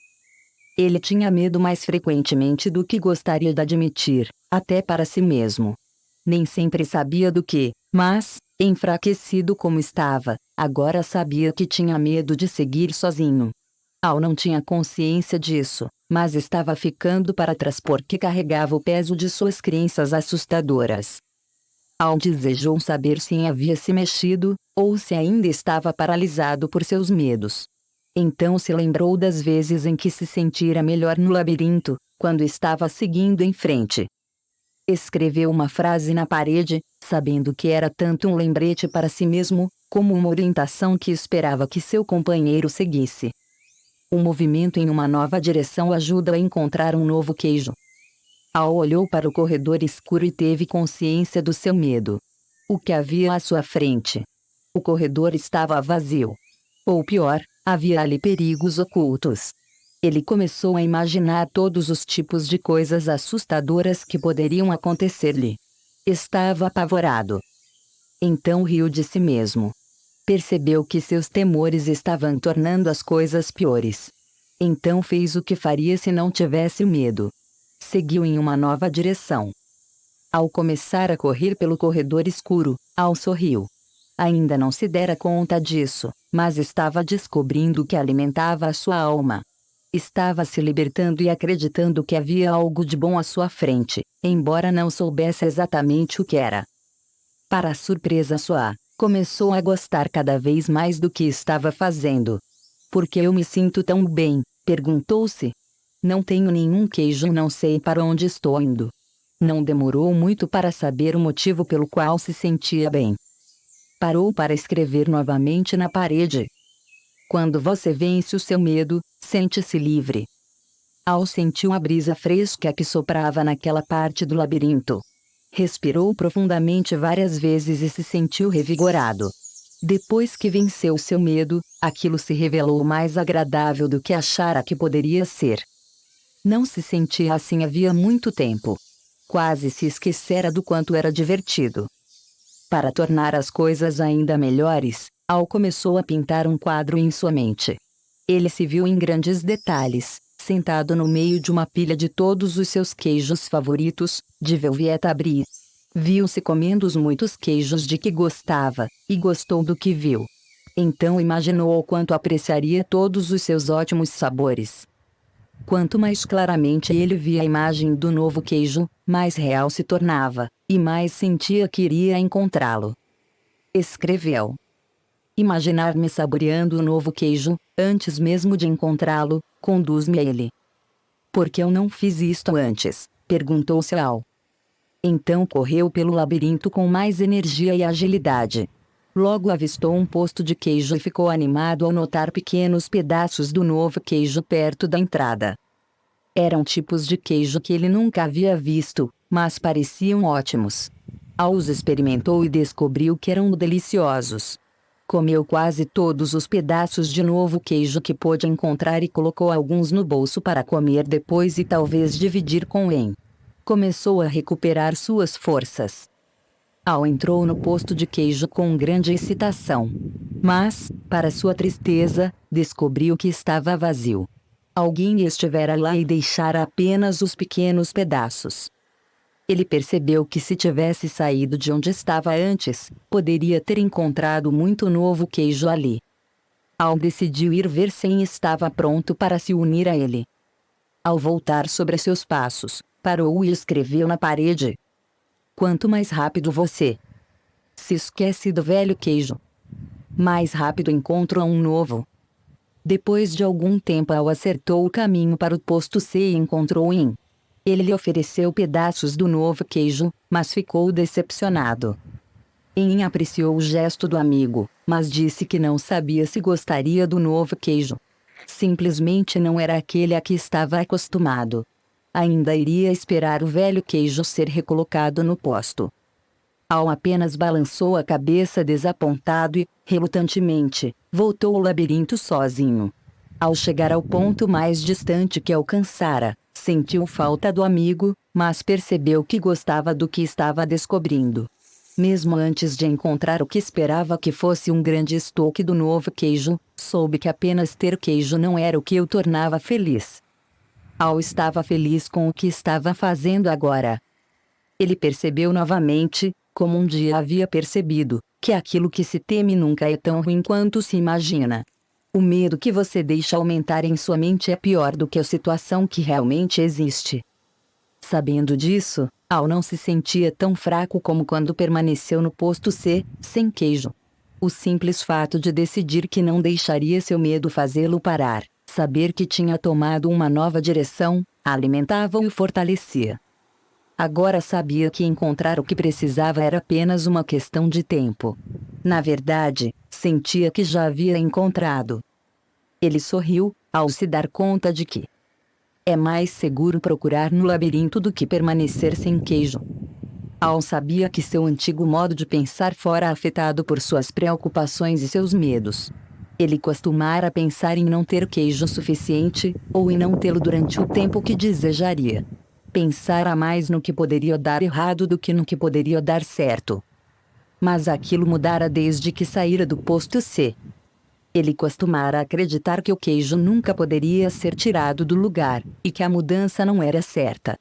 Ele tinha medo mais frequentemente do que gostaria de admitir, até para si mesmo. Nem sempre sabia do que, mas, enfraquecido como estava, agora sabia que tinha medo de seguir sozinho. Al não tinha consciência disso, mas estava ficando para trás porque carregava o peso de suas crenças assustadoras. Al desejou saber se havia se mexido, ou se ainda estava paralisado por seus medos. Então se lembrou das vezes em que se sentira melhor no labirinto, quando estava seguindo em frente. Escreveu uma frase na parede, sabendo que era tanto um lembrete para si mesmo, como uma orientação que esperava que seu companheiro seguisse. O movimento em uma nova direção ajuda a encontrar um novo queijo. Al olhou para o corredor escuro e teve consciência do seu medo. O que havia à sua frente? O corredor estava vazio. Ou pior, havia ali perigos ocultos. Ele começou a imaginar todos os tipos de coisas assustadoras que poderiam acontecer-lhe. Estava apavorado. Então riu de si mesmo. Percebeu que seus temores estavam tornando as coisas piores. Então fez o que faria se não tivesse medo. Seguiu em uma nova direção. Ao começar a correr pelo corredor escuro, Al sorriu. Ainda não se dera conta disso, mas estava descobrindo o que alimentava a sua alma. Estava se libertando e acreditando que havia algo de bom à sua frente, embora não soubesse exatamente o que era. Para a surpresa sua, começou a gostar cada vez mais do que estava fazendo. Por que eu me sinto tão bem? Perguntou-se. Não tenho nenhum queijo e não sei para onde estou indo. Não demorou muito para saber o motivo pelo qual se sentia bem. Parou para escrever novamente na parede. Quando você vence o seu medo, sente-se livre. Al sentiu a brisa fresca que soprava naquela parte do labirinto. Respirou profundamente várias vezes e se sentiu revigorado. Depois que venceu seu medo, aquilo se revelou mais agradável do que achara que poderia ser. Não se sentia assim havia muito tempo. Quase se esquecera do quanto era divertido. Para tornar as coisas ainda melhores, Al começou a pintar um quadro em sua mente. Ele se viu em grandes detalhes, sentado no meio de uma pilha de todos os seus queijos favoritos, de Velvet Brie. Viu-se comendo os muitos queijos de que gostava, e gostou do que viu. Então imaginou o quanto apreciaria todos os seus ótimos sabores. Quanto mais claramente ele via a imagem do novo queijo, mais real se tornava, e mais sentia que iria encontrá-lo. Escreveu: imaginar-me saboreando o novo queijo, antes mesmo de encontrá-lo, conduz-me a ele. Por que eu não fiz isto antes? Perguntou-se Al. Então correu pelo labirinto com mais energia e agilidade. Logo avistou um posto de queijo e ficou animado ao notar pequenos pedaços do novo queijo perto da entrada. Eram tipos de queijo que ele nunca havia visto, mas pareciam ótimos. Al os experimentou e descobriu que eram deliciosos. Comeu quase todos os pedaços de novo queijo que pôde encontrar e colocou alguns no bolso para comer depois e talvez dividir com Ian. Começou a recuperar suas forças. Al entrou no posto de queijo com grande excitação. Mas, para sua tristeza, descobriu que estava vazio. Alguém estivera lá e deixara apenas os pequenos pedaços. Ele percebeu que se tivesse saído de onde estava antes, poderia ter encontrado muito novo queijo ali. Al decidiu ir ver se Ian estava pronto para se unir a ele. Ao voltar sobre seus passos, parou e escreveu na parede: quanto mais rápido você se esquece do velho queijo, mais rápido encontra um novo. Depois de algum tempo Al acertou o caminho para o posto C e encontrou Ian. Ele lhe ofereceu pedaços do novo queijo, mas ficou decepcionado. Ian apreciou o gesto do amigo, mas disse que não sabia se gostaria do novo queijo. Simplesmente não era aquele a que estava acostumado. Ainda iria esperar o velho queijo ser recolocado no posto. Al apenas balançou a cabeça desapontado e, relutantemente, voltou ao labirinto sozinho. Ao chegar ao ponto mais distante que alcançara, sentiu falta do amigo, mas percebeu que gostava do que estava descobrindo. Mesmo antes de encontrar o que esperava que fosse um grande estoque do novo queijo, soube que apenas ter queijo não era o que o tornava feliz. Al estava feliz com o que estava fazendo agora. Ele percebeu novamente, como um dia havia percebido, que aquilo que se teme nunca é tão ruim quanto se imagina. O medo que você deixa aumentar em sua mente é pior do que a situação que realmente existe. Sabendo disso, Al não se sentia tão fraco como quando permaneceu no posto C, sem queijo. O simples fato de decidir que não deixaria seu medo fazê-lo parar, saber que tinha tomado uma nova direção, alimentava-o e fortalecia. Agora sabia que encontrar o que precisava era apenas uma questão de tempo. Na verdade, sentia que já havia encontrado. Ele sorriu, ao se dar conta de que é mais seguro procurar no labirinto do que permanecer sem queijo. Al sabia que seu antigo modo de pensar fora afetado por suas preocupações e seus medos. Ele costumara pensar em não ter queijo suficiente, ou em não tê-lo durante o tempo que desejaria. Pensara mais no que poderia dar errado do que no que poderia dar certo. Mas aquilo mudara desde que saíra do posto C. Ele costumara acreditar que o queijo nunca poderia ser tirado do lugar, e que a mudança não era certa.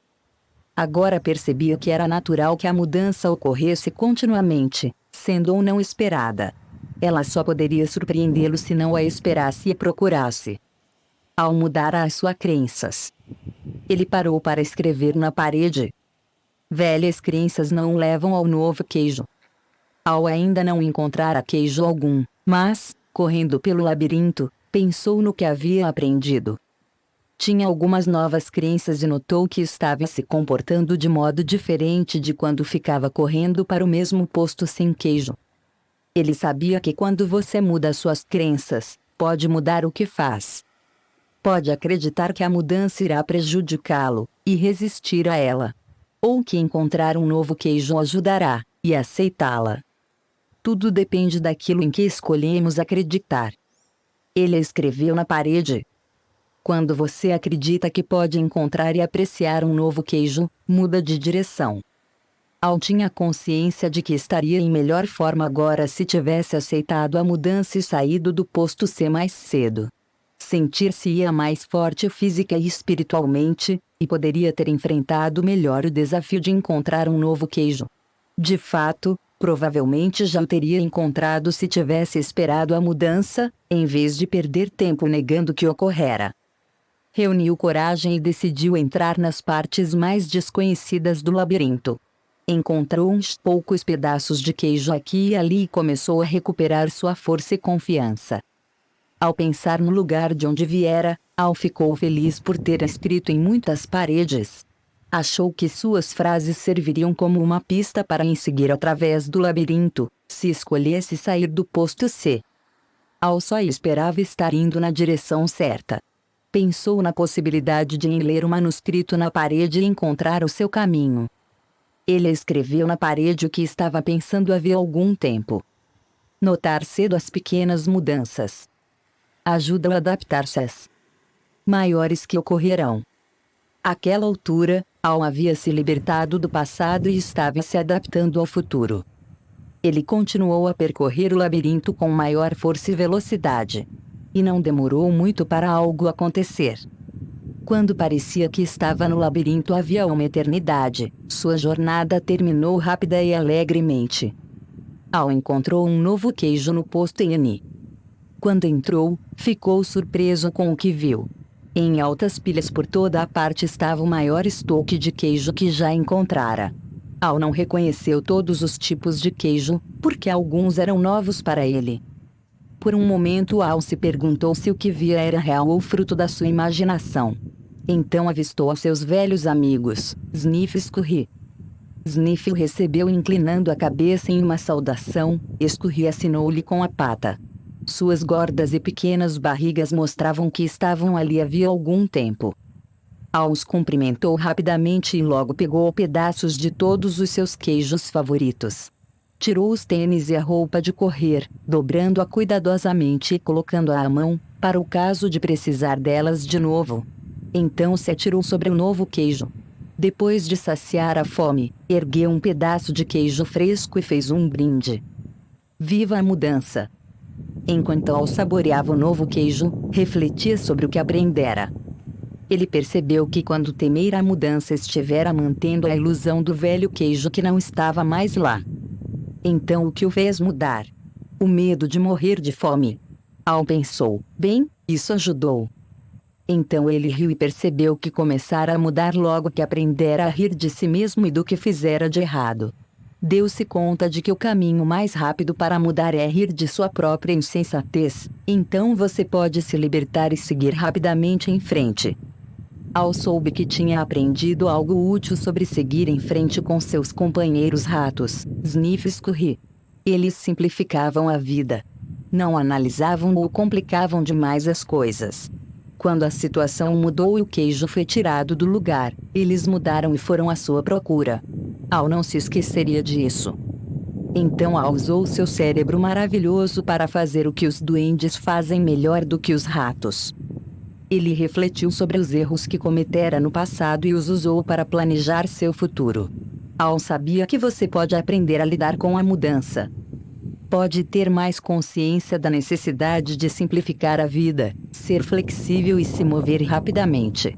Agora percebia que era natural que a mudança ocorresse continuamente, sendo ou não esperada. Ela só poderia surpreendê-lo se não a esperasse e procurasse. Ao mudar as suas crenças, ele parou para escrever na parede. Velhas crenças não o levam ao novo queijo. Ao ainda não encontrara queijo algum, mas, correndo pelo labirinto, pensou no que havia aprendido. Tinha algumas novas crenças e notou que estava se comportando de modo diferente de quando ficava correndo para o mesmo posto sem queijo. Ele sabia que quando você muda suas crenças, pode mudar o que faz. Pode acreditar que a mudança irá prejudicá-lo, e resistir a ela. Ou que encontrar um novo queijo ajudará, e aceitá-la. Tudo depende daquilo em que escolhemos acreditar. Ele escreveu na parede. Quando você acredita que pode encontrar e apreciar um novo queijo, muda de direção. Al tinha consciência de que estaria em melhor forma agora se tivesse aceitado a mudança e saído do posto C mais cedo. Sentir-se-ia mais forte física e espiritualmente, e poderia ter enfrentado melhor o desafio de encontrar um novo queijo. De fato, provavelmente já o teria encontrado se tivesse esperado a mudança, em vez de perder tempo negando que ocorrera. Reuniu coragem e decidiu entrar nas partes mais desconhecidas do labirinto. Encontrou uns poucos pedaços de queijo aqui e ali e começou a recuperar sua força e confiança. Ao pensar no lugar de onde viera, Al ficou feliz por ter escrito em muitas paredes. Achou que suas frases serviriam como uma pista para seguir através do labirinto, se escolhesse sair do posto C. Al só esperava estar indo na direção certa. Pensou na possibilidade de ler o manuscrito na parede e encontrar o seu caminho. Ele escreveu na parede o que estava pensando havia algum tempo. Notar cedo as pequenas mudanças ajuda a adaptar-se às maiores que ocorrerão. Àquela altura, Al havia se libertado do passado e estava se adaptando ao futuro. Ele continuou a percorrer o labirinto com maior força e velocidade. E não demorou muito para algo acontecer. Quando parecia que estava no labirinto havia uma eternidade, sua jornada terminou rápida e alegremente. Al encontrou um novo queijo no posto N. Quando entrou, ficou surpreso com o que viu. Em altas pilhas por toda a parte estava o maior estoque de queijo que já encontrara. Al não reconheceu todos os tipos de queijo, porque alguns eram novos para ele. Por um momento Al se perguntou se o que via era real ou fruto da sua imaginação. Então avistou seus velhos amigos, Sniff e Scurry. Sniff o recebeu inclinando a cabeça em uma saudação, e Scurry assinou-lhe com a pata. Suas gordas e pequenas barrigas mostravam que estavam ali havia algum tempo. Al os cumprimentou rapidamente e logo pegou pedaços de todos os seus queijos favoritos. Tirou os tênis e a roupa de correr, dobrando-a cuidadosamente e colocando-a à mão, para o caso de precisar delas de novo. Então se atirou sobre o novo queijo. Depois de saciar a fome, ergueu um pedaço de queijo fresco e fez um brinde. Viva a mudança! Enquanto Al saboreava o novo queijo, refletia sobre o que aprendera. Ele percebeu que quando temer a mudança estivera mantendo a ilusão do velho queijo que não estava mais lá. Então o que o fez mudar? O medo de morrer de fome. Al pensou, bem, isso ajudou. Então ele riu e percebeu que começara a mudar logo que aprendera a rir de si mesmo e do que fizera de errado. Deu-se conta de que o caminho mais rápido para mudar é rir de sua própria insensatez, então você pode se libertar e seguir rapidamente em frente. Al soube que tinha aprendido algo útil sobre seguir em frente com seus companheiros ratos, Sniff e Scurry. Eles simplificavam a vida. Não analisavam ou complicavam demais as coisas. Quando a situação mudou e o queijo foi tirado do lugar, eles mudaram e foram à sua procura. Al não se esqueceria disso. Então Al usou seu cérebro maravilhoso para fazer o que os duendes fazem melhor do que os ratos. Ele refletiu sobre os erros que cometera no passado e os usou para planejar seu futuro. Al sabia que você pode aprender a lidar com a mudança. Pode ter mais consciência da necessidade de simplificar a vida, ser flexível e se mover rapidamente.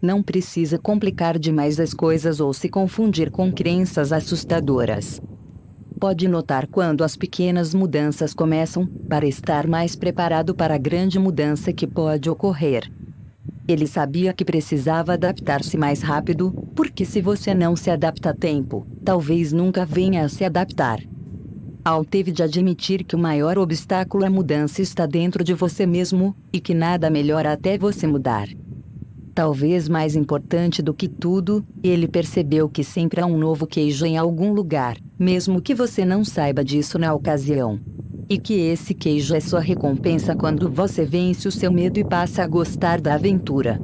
Não precisa complicar demais as coisas ou se confundir com crenças assustadoras. Pode notar quando as pequenas mudanças começam, para estar mais preparado para a grande mudança que pode ocorrer. Ele sabia que precisava adaptar-se mais rápido, porque se você não se adapta a tempo, talvez nunca venha a se adaptar. Al teve de admitir que o maior obstáculo à mudança está dentro de você mesmo, e que nada melhora até você mudar. Talvez mais importante do que tudo, ele percebeu que sempre há um novo queijo em algum lugar, mesmo que você não saiba disso na ocasião. E que esse queijo é sua recompensa quando você vence o seu medo e passa a gostar da aventura.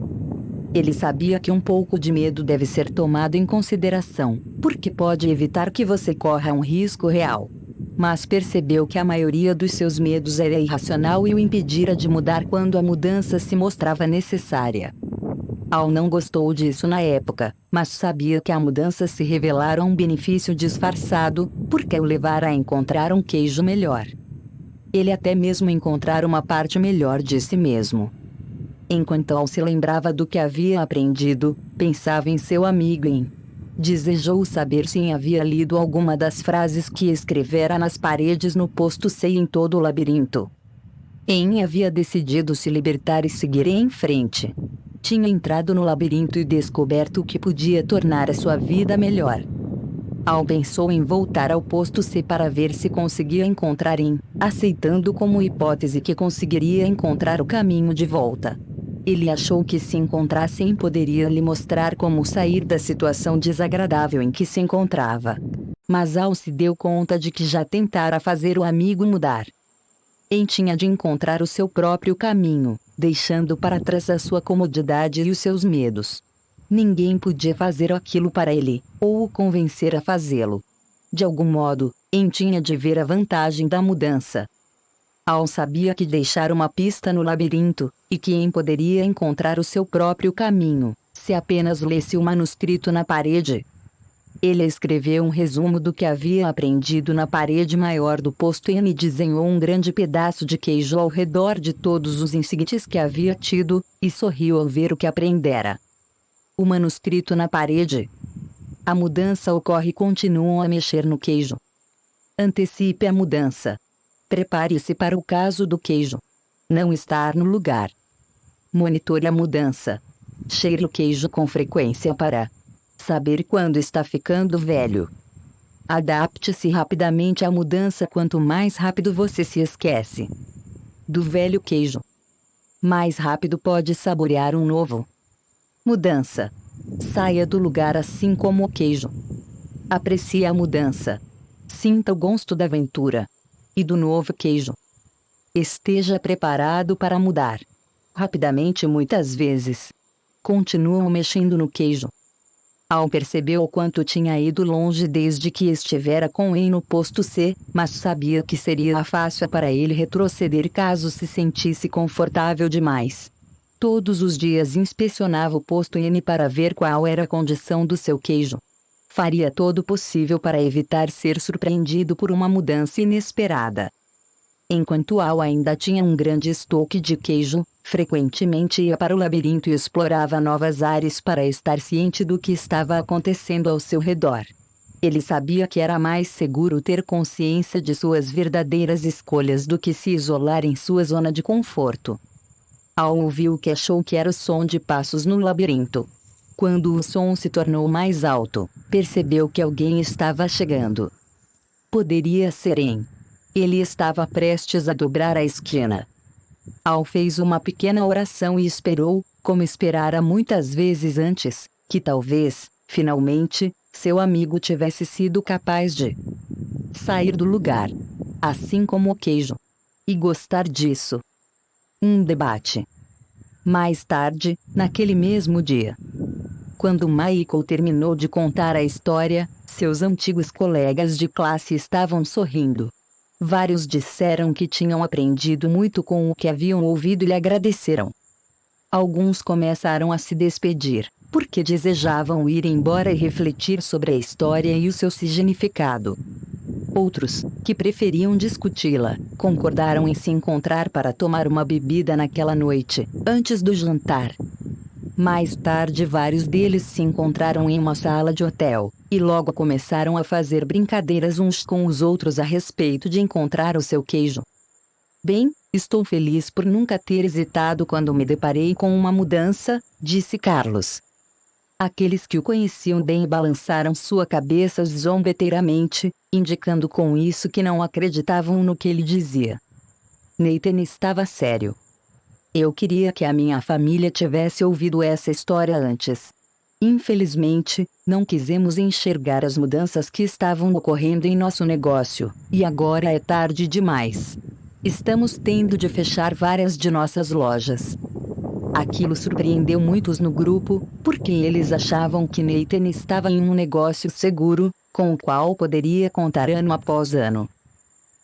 Ele sabia que um pouco de medo deve ser tomado em consideração, porque pode evitar que você corra um risco real. Mas percebeu que a maioria dos seus medos era irracional e o impedira de mudar quando a mudança se mostrava necessária. Al não gostou disso na época, mas sabia que a mudança se revelara um benefício disfarçado, porque o levara a encontrar um queijo melhor. Ele até mesmo encontrar uma parte melhor de si mesmo. Enquanto Al se lembrava do que havia aprendido, pensava em seu amigo Ian. Desejou saber se Ian havia lido alguma das frases que escrevera nas paredes no posto C em todo o labirinto. Ian havia decidido se libertar e seguir em frente. Tinha entrado no labirinto e descoberto o que podia tornar a sua vida melhor. Al pensou em voltar ao posto C para ver se conseguia encontrar Ian, aceitando como hipótese que conseguiria encontrar o caminho de volta. Ele achou que se encontrasse Ian poderia lhe mostrar como sair da situação desagradável em que se encontrava. Mas Al se deu conta de que já tentara fazer o amigo mudar. Ian tinha de encontrar o seu próprio caminho, deixando para trás a sua comodidade e os seus medos. Ninguém podia fazer aquilo para ele, ou o convencer a fazê-lo. De algum modo, Ian tinha de ver a vantagem da mudança. Al sabia que deixara uma pista no labirinto, e que Ian poderia encontrar o seu próprio caminho, se apenas lesse o manuscrito na parede. Ele escreveu um resumo do que havia aprendido na parede maior do posto Ian e desenhou um grande pedaço de queijo ao redor de todos os insights que havia tido, e sorriu ao ver o que aprendera. O manuscrito na parede. A mudança ocorre e continuam a mexer no queijo. Antecipe a mudança. Prepare-se para o caso do queijo. Não estar no lugar. Monitore a mudança. Cheire o queijo com frequência para saber quando está ficando velho. Adapte-se rapidamente à mudança quanto mais rápido você se esquece do velho queijo. Mais rápido pode saborear um novo. Mudança. Saia do lugar assim como o queijo. Aprecie a mudança. Sinta o gosto da aventura e do novo queijo. Esteja preparado para mudar. Rapidamente muitas vezes. Continuam mexendo no queijo. Al percebeu o quanto tinha ido longe desde que estivera com Wayne no posto C, mas sabia que seria fácil para ele retroceder caso se sentisse confortável demais. Todos os dias inspecionava o posto N para ver qual era a condição do seu queijo. Faria todo o possível para evitar ser surpreendido por uma mudança inesperada. Enquanto Al ainda tinha um grande estoque de queijo, frequentemente ia para o labirinto e explorava novas áreas para estar ciente do que estava acontecendo ao seu redor. Ele sabia que era mais seguro ter consciência de suas verdadeiras escolhas do que se isolar em sua zona de conforto. Al ouviu o que achou que era o som de passos no labirinto. Quando o som se tornou mais alto, percebeu que alguém estava chegando. Poderia ser Em. Ele estava prestes a dobrar a esquina. Al fez uma pequena oração e esperou, como esperara muitas vezes antes, que talvez, finalmente, seu amigo tivesse sido capaz de sair do lugar, assim como o queijo, e gostar disso. Um debate. Mais tarde, naquele mesmo dia, quando Michael terminou de contar a história, seus antigos colegas de classe estavam sorrindo. Vários disseram que tinham aprendido muito com o que haviam ouvido e lhe agradeceram. Alguns começaram a se despedir, porque desejavam ir embora e refletir sobre a história e o seu significado. Outros, que preferiam discuti-la, concordaram em se encontrar para tomar uma bebida naquela noite, antes do jantar. Mais tarde vários deles se encontraram em uma sala de hotel, e logo começaram a fazer brincadeiras uns com os outros a respeito de encontrar o seu queijo. Bem, estou feliz por nunca ter hesitado quando me deparei com uma mudança, disse Carlos. Aqueles que o conheciam bem balançaram sua cabeça zombeteiramente, indicando com isso que não acreditavam no que ele dizia. Nathan estava sério. Eu queria que a minha família tivesse ouvido essa história antes. Infelizmente, não quisemos enxergar as mudanças que estavam ocorrendo em nosso negócio, e agora é tarde demais. Estamos tendo de fechar várias de nossas lojas. Aquilo surpreendeu muitos no grupo, porque eles achavam que Nathan estava em um negócio seguro, com o qual poderia contar ano após ano.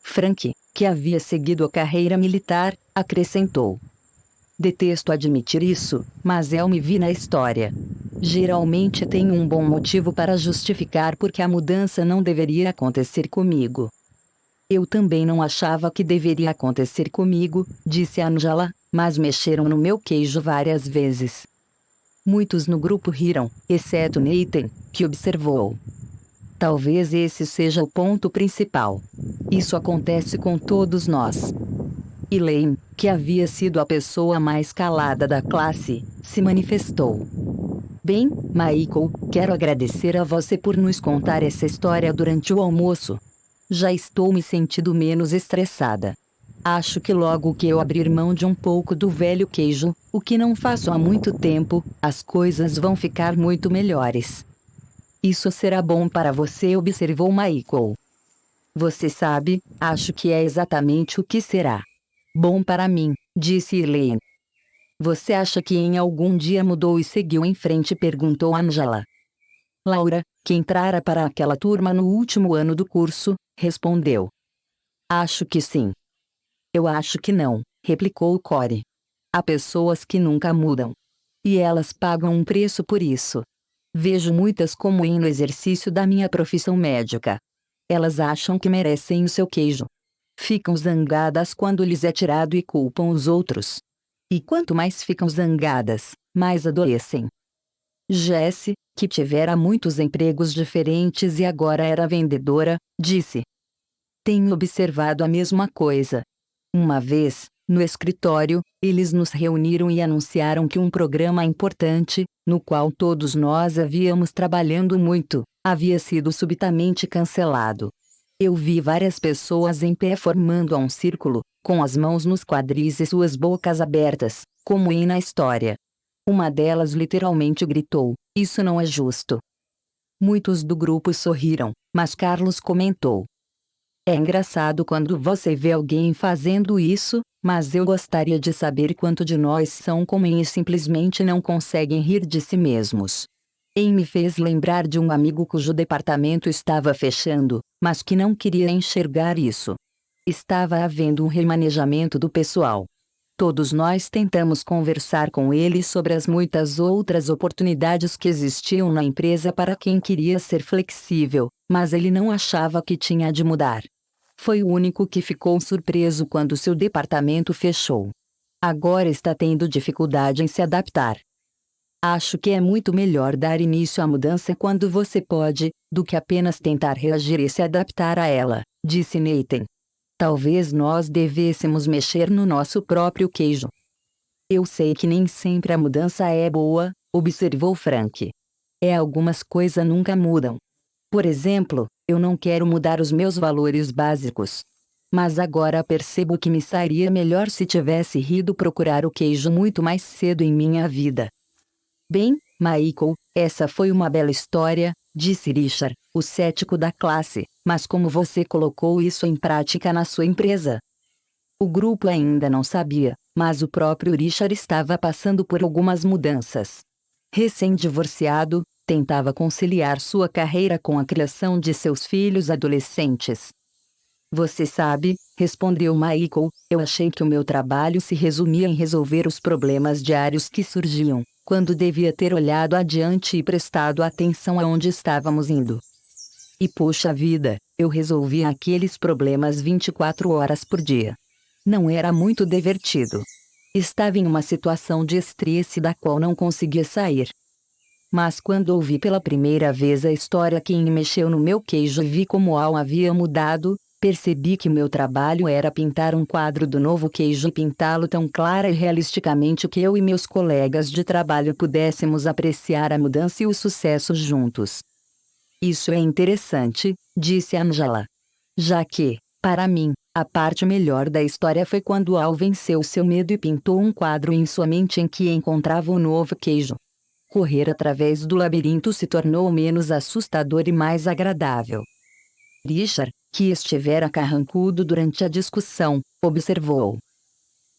Frank, que havia seguido a carreira militar, acrescentou. Detesto admitir isso, mas eu me vi na história. Geralmente tenho um bom motivo para justificar porque a mudança não deveria acontecer comigo. Eu também não achava que deveria acontecer comigo, disse Angela, mas mexeram no meu queijo várias vezes. Muitos no grupo riram, exceto Nathan, que observou. Talvez esse seja o ponto principal. Isso acontece com todos nós. Elaine, que havia sido a pessoa mais calada da classe, se manifestou. Bem, Michael, quero agradecer a você por nos contar essa história durante o almoço. Já estou me sentindo menos estressada. Acho que logo que eu abrir mão de um pouco do velho queijo, o que não faço há muito tempo, as coisas vão ficar muito melhores. Isso será bom para você, observou Michael. Você sabe, acho que é exatamente o que será. Bom para mim, disse Elaine. Você acha que em algum dia mudou e seguiu em frente? Perguntou Angela. Laura, que entrara para aquela turma no último ano do curso, respondeu. Acho que sim. Eu acho que não, replicou Corey. Há pessoas que nunca mudam. E elas pagam um preço por isso. Vejo muitas como no exercício da minha profissão médica. Elas acham que merecem o seu queijo. Ficam zangadas quando lhes é tirado e culpam os outros. E quanto mais ficam zangadas, mais adoecem. Jessie, que tivera muitos empregos diferentes e agora era vendedora, disse. Tenho observado a mesma coisa. Uma vez, no escritório, eles nos reuniram e anunciaram que um programa importante, no qual todos nós havíamos trabalhando muito, havia sido subitamente cancelado. Eu vi várias pessoas em pé formando um círculo, com as mãos nos quadris e suas bocas abertas, como na história. Uma delas literalmente gritou, isso não é justo. Muitos do grupo sorriram, mas Carlos comentou. É engraçado quando você vê alguém fazendo isso, mas eu gostaria de saber quanto de nós são como e simplesmente não conseguem rir de si mesmos. Me fez lembrar de um amigo cujo departamento estava fechando, mas que não queria enxergar isso. Estava havendo um remanejamento do pessoal. Todos nós tentamos conversar com ele sobre as muitas outras oportunidades que existiam na empresa para quem queria ser flexível, mas ele não achava que tinha de mudar. Foi o único que ficou surpreso quando seu departamento fechou. Agora está tendo dificuldade em se adaptar. Acho que é muito melhor dar início à mudança quando você pode, do que apenas tentar reagir e se adaptar a ela, disse Nathan. Talvez nós devêssemos mexer no nosso próprio queijo. Eu sei que nem sempre a mudança é boa, observou Frank. Algumas coisas nunca mudam. Por exemplo, eu não quero mudar os meus valores básicos. Mas agora percebo que me sairia melhor se tivesse ido procurar o queijo muito mais cedo em minha vida. Bem, Michael, essa foi uma bela história, disse Richard, o cético da classe, mas como você colocou isso em prática na sua empresa? O grupo ainda não sabia, mas o próprio Richard estava passando por algumas mudanças. Recém-divorciado, tentava conciliar sua carreira com a criação de seus filhos adolescentes. Você sabe, respondeu Michael, eu achei que o meu trabalho se resumia em resolver os problemas diários que surgiam, quando devia ter olhado adiante e prestado atenção aonde estávamos indo. E puxa vida, eu resolvia aqueles problemas 24 horas por dia. Não era muito divertido. Estava em uma situação de estresse da qual não conseguia sair. Mas quando ouvi pela primeira vez a história que mexeu no meu queijo e vi como algo havia mudado, percebi que meu trabalho era pintar um quadro do novo queijo e pintá-lo tão clara e realisticamente que eu e meus colegas de trabalho pudéssemos apreciar a mudança e o sucesso juntos. Isso é interessante, disse Angela. Já que, para mim, a parte melhor da história foi quando Al venceu seu medo e pintou um quadro em sua mente em que encontrava o novo queijo. Correr através do labirinto se tornou menos assustador e mais agradável. Richard, que estivera carrancudo durante a discussão, observou.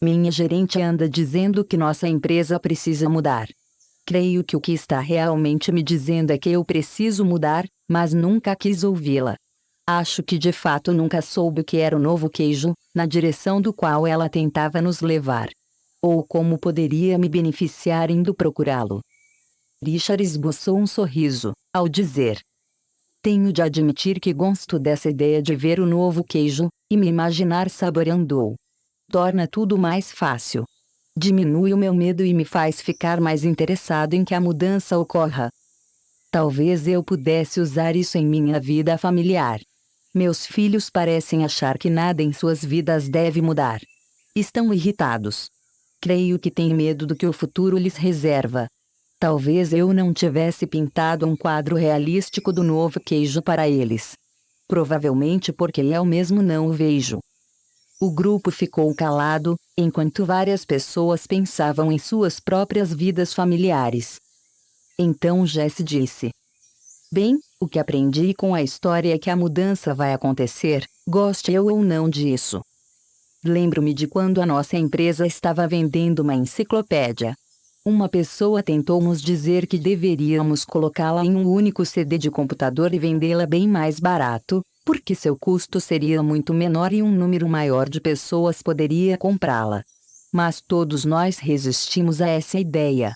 Minha gerente anda dizendo que nossa empresa precisa mudar. Creio que o que está realmente me dizendo é que eu preciso mudar, mas nunca quis ouvi-la. Acho que de fato nunca soube o que era o novo queijo, na direção do qual ela tentava nos levar. Ou como poderia me beneficiar indo procurá-lo. Richard esboçou um sorriso, ao dizer. Tenho de admitir que gosto dessa ideia de ver o novo queijo, e me imaginar saboreando-o. Torna tudo mais fácil. Diminui o meu medo e me faz ficar mais interessado em que a mudança ocorra. Talvez eu pudesse usar isso em minha vida familiar. Meus filhos parecem achar que nada em suas vidas deve mudar. Estão irritados. Creio que têm medo do que o futuro lhes reserva. Talvez eu não tivesse pintado um quadro realístico do novo queijo para eles. Provavelmente porque eu mesmo não o vejo. O grupo ficou calado, enquanto várias pessoas pensavam em suas próprias vidas familiares. Então Jesse disse. Bem, o que aprendi com a história é que a mudança vai acontecer, goste eu ou não disso. Lembro-me de quando a nossa empresa estava vendendo uma enciclopédia. Uma pessoa tentou nos dizer que deveríamos colocá-la em um único CD de computador e vendê-la bem mais barato, porque seu custo seria muito menor e um número maior de pessoas poderia comprá-la. Mas todos nós resistimos a essa ideia.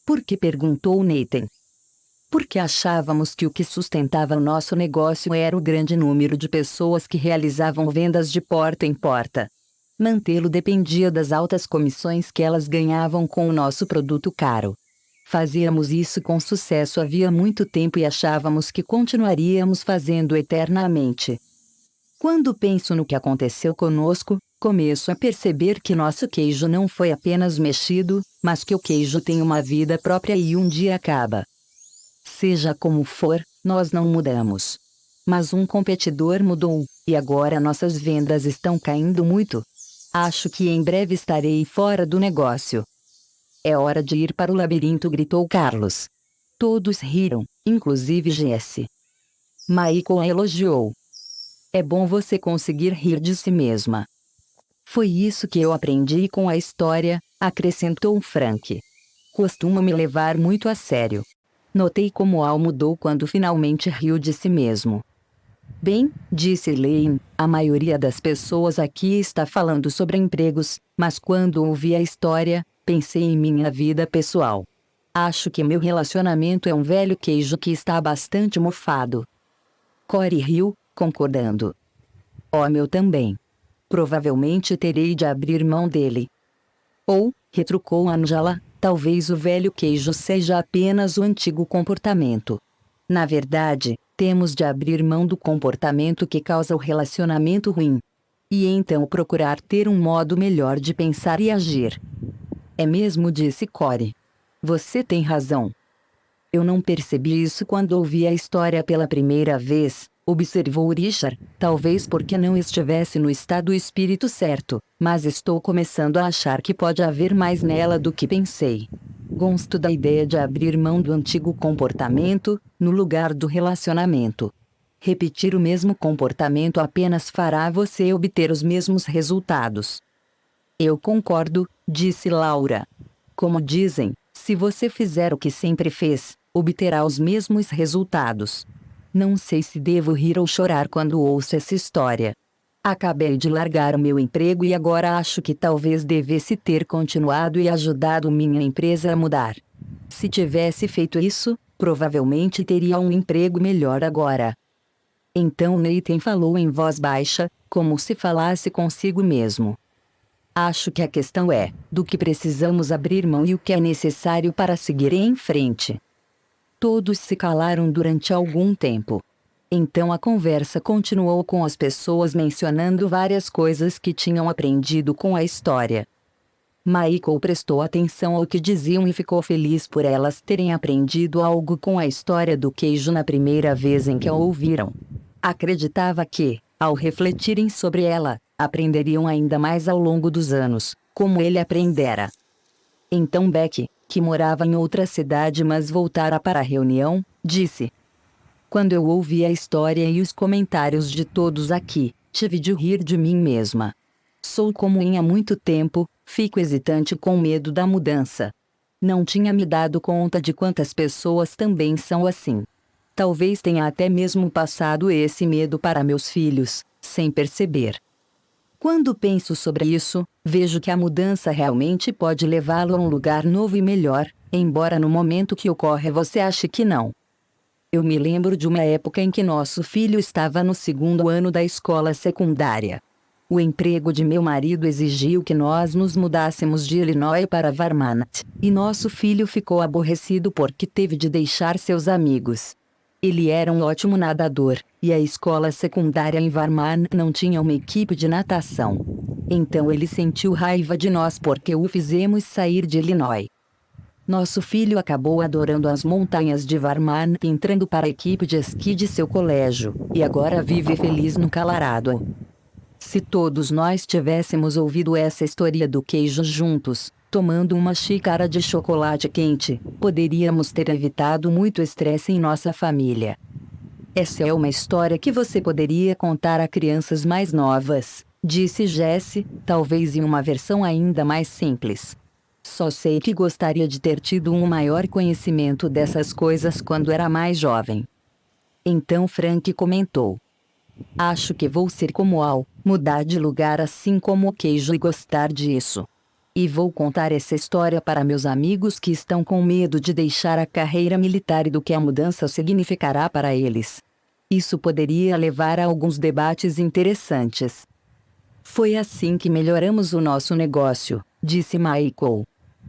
Por que? Perguntou Nathan. Porque achávamos que o que sustentava o nosso negócio era o grande número de pessoas que realizavam vendas de porta em porta. Mantê-lo dependia das altas comissões que elas ganhavam com o nosso produto caro. Fazíamos isso com sucesso havia muito tempo e achávamos que continuaríamos fazendo eternamente. Quando penso no que aconteceu conosco, começo a perceber que nosso queijo não foi apenas mexido, mas que o queijo tem uma vida própria e um dia acaba. Seja como for, nós não mudamos. Mas um competidor mudou, e agora nossas vendas estão caindo muito. Acho que em breve estarei fora do negócio. É hora de ir para o labirinto, gritou Carlos. Todos riram, inclusive Jesse. Michael a elogiou. É bom você conseguir rir de si mesma. Foi isso que eu aprendi com a história, acrescentou Frank. Costuma me levar muito a sério. Notei como Al mudou quando finalmente riu de si mesmo. Bem, disse Elaine, a maioria das pessoas aqui está falando sobre empregos, mas quando ouvi a história, pensei em minha vida pessoal. Acho que meu relacionamento é um velho queijo que está bastante mofado. Corey riu, concordando. Oh, meu também. Provavelmente terei de abrir mão dele. Ou, retrucou Angela, talvez o velho queijo seja apenas o antigo comportamento. Na verdade, temos de abrir mão do comportamento que causa o relacionamento ruim. E então procurar ter um modo melhor de pensar e agir. É mesmo, disse Corey. Você tem razão. Eu não percebi isso quando ouvi a história pela primeira vez, observou Richard, talvez porque não estivesse no estado espírito certo, mas estou começando a achar que pode haver mais nela do que pensei. Gosto da ideia de abrir mão do antigo comportamento, no lugar do relacionamento. Repetir o mesmo comportamento apenas fará você obter os mesmos resultados. Eu concordo, disse Laura. Como dizem, se você fizer o que sempre fez, obterá os mesmos resultados. Não sei se devo rir ou chorar quando ouço essa história. Acabei de largar o meu emprego e agora acho que talvez devesse ter continuado e ajudado minha empresa a mudar. Se tivesse feito isso, provavelmente teria um emprego melhor agora. Então Nathan falou em voz baixa, como se falasse consigo mesmo. Acho que a questão é, do que precisamos abrir mão e o que é necessário para seguir em frente. Todos se calaram durante algum tempo. Então a conversa continuou com as pessoas mencionando várias coisas que tinham aprendido com a história. Michael prestou atenção ao que diziam e ficou feliz por elas terem aprendido algo com a história do queijo na primeira vez em que a ouviram. Acreditava que, ao refletirem sobre ela, aprenderiam ainda mais ao longo dos anos, como ele aprendera. Então Becky, que morava em outra cidade mas voltara para a reunião, disse: quando eu ouvi a história e os comentários de todos aqui, tive de rir de mim mesma. Sou como há muito tempo, fico hesitante com medo da mudança. Não tinha me dado conta de quantas pessoas também são assim. Talvez tenha até mesmo passado esse medo para meus filhos, sem perceber. Quando penso sobre isso, vejo que a mudança realmente pode levá-lo a um lugar novo e melhor, embora no momento que ocorre você ache que não. Eu me lembro de uma época em que nosso filho estava no 2º ano da escola secundária. O emprego de meu marido exigiu que nós nos mudássemos de Illinois para Vermont, e nosso filho ficou aborrecido porque teve de deixar seus amigos. Ele era um ótimo nadador, e a escola secundária em Vermont não tinha uma equipe de natação. Então ele sentiu raiva de nós porque o fizemos sair de Illinois. Nosso filho acabou adorando as montanhas de Vermont e entrando para a equipe de esqui de seu colégio, e agora vive feliz no Colorado. Se todos nós tivéssemos ouvido essa história do queijo juntos, tomando uma xícara de chocolate quente, poderíamos ter evitado muito estresse em nossa família. Essa é uma história que você poderia contar a crianças mais novas, disse Jessie, talvez em uma versão ainda mais simples. Só sei que gostaria de ter tido um maior conhecimento dessas coisas quando era mais jovem. Então Frank comentou: acho que vou ser como Al, mudar de lugar assim como o queijo e gostar disso. E vou contar essa história para meus amigos que estão com medo de deixar a carreira militar e do que a mudança significará para eles. Isso poderia levar a alguns debates interessantes. Foi assim que melhoramos o nosso negócio, disse Michael.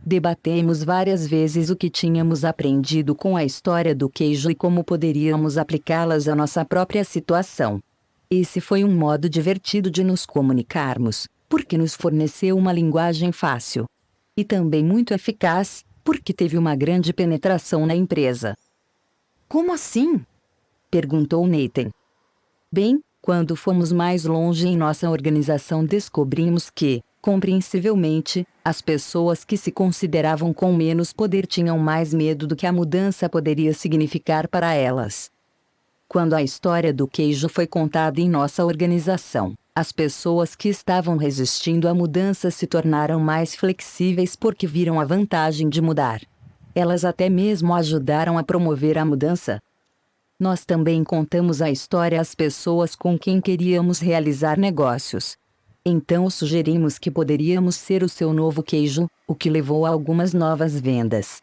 Debatemos várias vezes o que tínhamos aprendido com a história do queijo e como poderíamos aplicá-las à nossa própria situação. Esse foi um modo divertido de nos comunicarmos, porque nos forneceu uma linguagem fácil. E também muito eficaz, porque teve uma grande penetração na empresa. Como assim? Perguntou Nathan. Bem, quando fomos mais longe em nossa organização descobrimos que, compreensivelmente, as pessoas que se consideravam com menos poder tinham mais medo do que a mudança poderia significar para elas. Quando a história do queijo foi contada em nossa organização, as pessoas que estavam resistindo à mudança se tornaram mais flexíveis porque viram a vantagem de mudar. Elas até mesmo ajudaram a promover a mudança. Nós também contamos a história às pessoas com quem queríamos realizar negócios. Então sugerimos que poderíamos ser o seu novo queijo, o que levou a algumas novas vendas.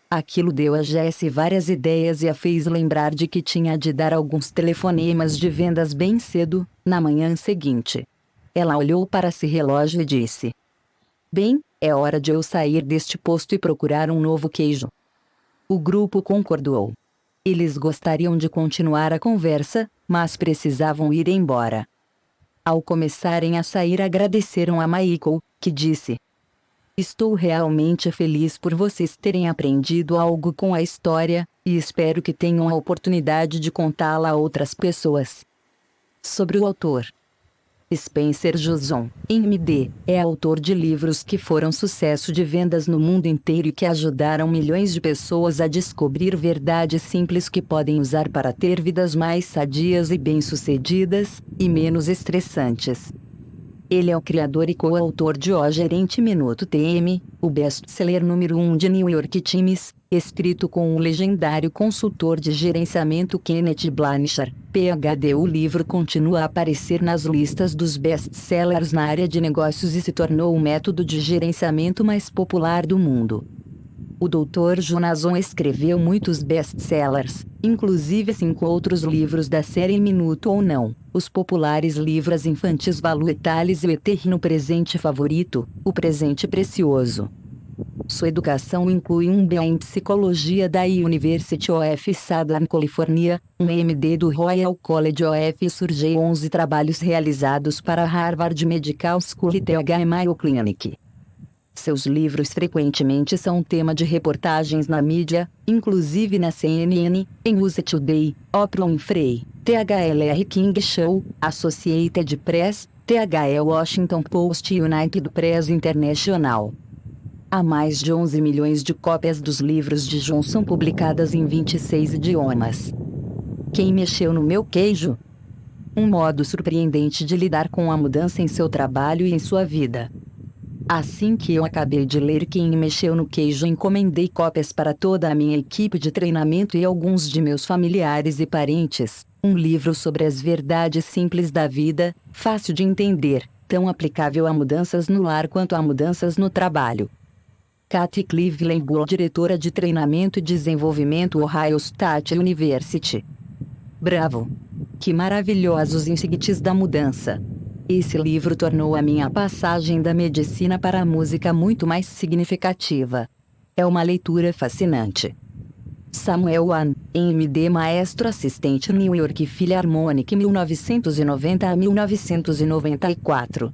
Aquilo deu a Jessie várias ideias e a fez lembrar de que tinha de dar alguns telefonemas de vendas bem cedo, na manhã seguinte. Ela olhou para seu relógio e disse: "Bem, é hora de eu sair deste posto e procurar um novo queijo." O grupo concordou. Eles gostariam de continuar a conversa, mas precisavam ir embora. Ao começarem a sair, agradeceram a Michael, que disse: "Estou realmente feliz por vocês terem aprendido algo com a história, e espero que tenham a oportunidade de contá-la a outras pessoas." Sobre o autor. Spencer Johnson, MD, é autor de livros que foram sucesso de vendas no mundo inteiro e que ajudaram milhões de pessoas a descobrir verdades simples que podem usar para ter vidas mais sadias e bem-sucedidas, e menos estressantes. Ele é o criador e coautor de O Gerente Minuto TM, o best-seller número 1 de New York Times, escrito com o legendário consultor de gerenciamento Kenneth Blanchard, PhD. O livro continua a aparecer nas listas dos best-sellers na área de negócios e se tornou o método de gerenciamento mais popular do mundo. O Dr. Jonason escreveu muitos best-sellers, inclusive 5 outros livros da série Minuto ou Não, os populares livros infantis Valuetalis e o Eterno Presente Favorito, o Presente Precioso. Sua educação inclui um BA em Psicologia da University of Southern California, um MD do Royal College of Surgery e 11 trabalhos realizados para Harvard Medical School e TH Mayo Clinic. Seus livros frequentemente são tema de reportagens na mídia, inclusive na CNN, em USA Today, Oprah Winfrey, THLR King Show, Associated Press, THE Washington Post e United Press International. Há mais de 11 milhões de cópias dos livros de Johnson publicadas em 26 idiomas. Quem mexeu no meu queijo? Um modo surpreendente de lidar com a mudança em seu trabalho e em sua vida. Assim que eu acabei de ler Quem Mexeu no Queijo, encomendei cópias para toda a minha equipe de treinamento e alguns de meus familiares e parentes. Um livro sobre as verdades simples da vida, fácil de entender, tão aplicável a mudanças no lar quanto a mudanças no trabalho. Kathy Cleveland Bull, diretora de treinamento e desenvolvimento Ohio State University. Bravo! Que maravilhosos insights da mudança! Esse livro tornou a minha passagem da medicina para a música muito mais significativa. É uma leitura fascinante. Samuel Wan, MD, maestro assistente New York Philharmonic 1990 a 1994.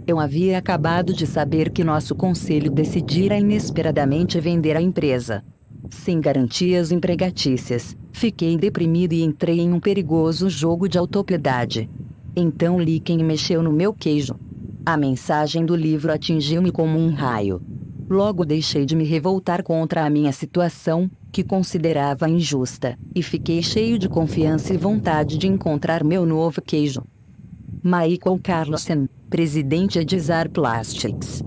Eu havia acabado de saber que nosso conselho decidira inesperadamente vender a empresa. Sem garantias empregatícias, fiquei deprimido e entrei em um perigoso jogo de autopiedade. Então li Quem Mexeu no Meu Queijo. A mensagem do livro atingiu-me como um raio. Logo deixei de me revoltar contra a minha situação, que considerava injusta, e fiquei cheio de confiança e vontade de encontrar meu novo queijo. Michael Carlson, presidente de Zar Plastics.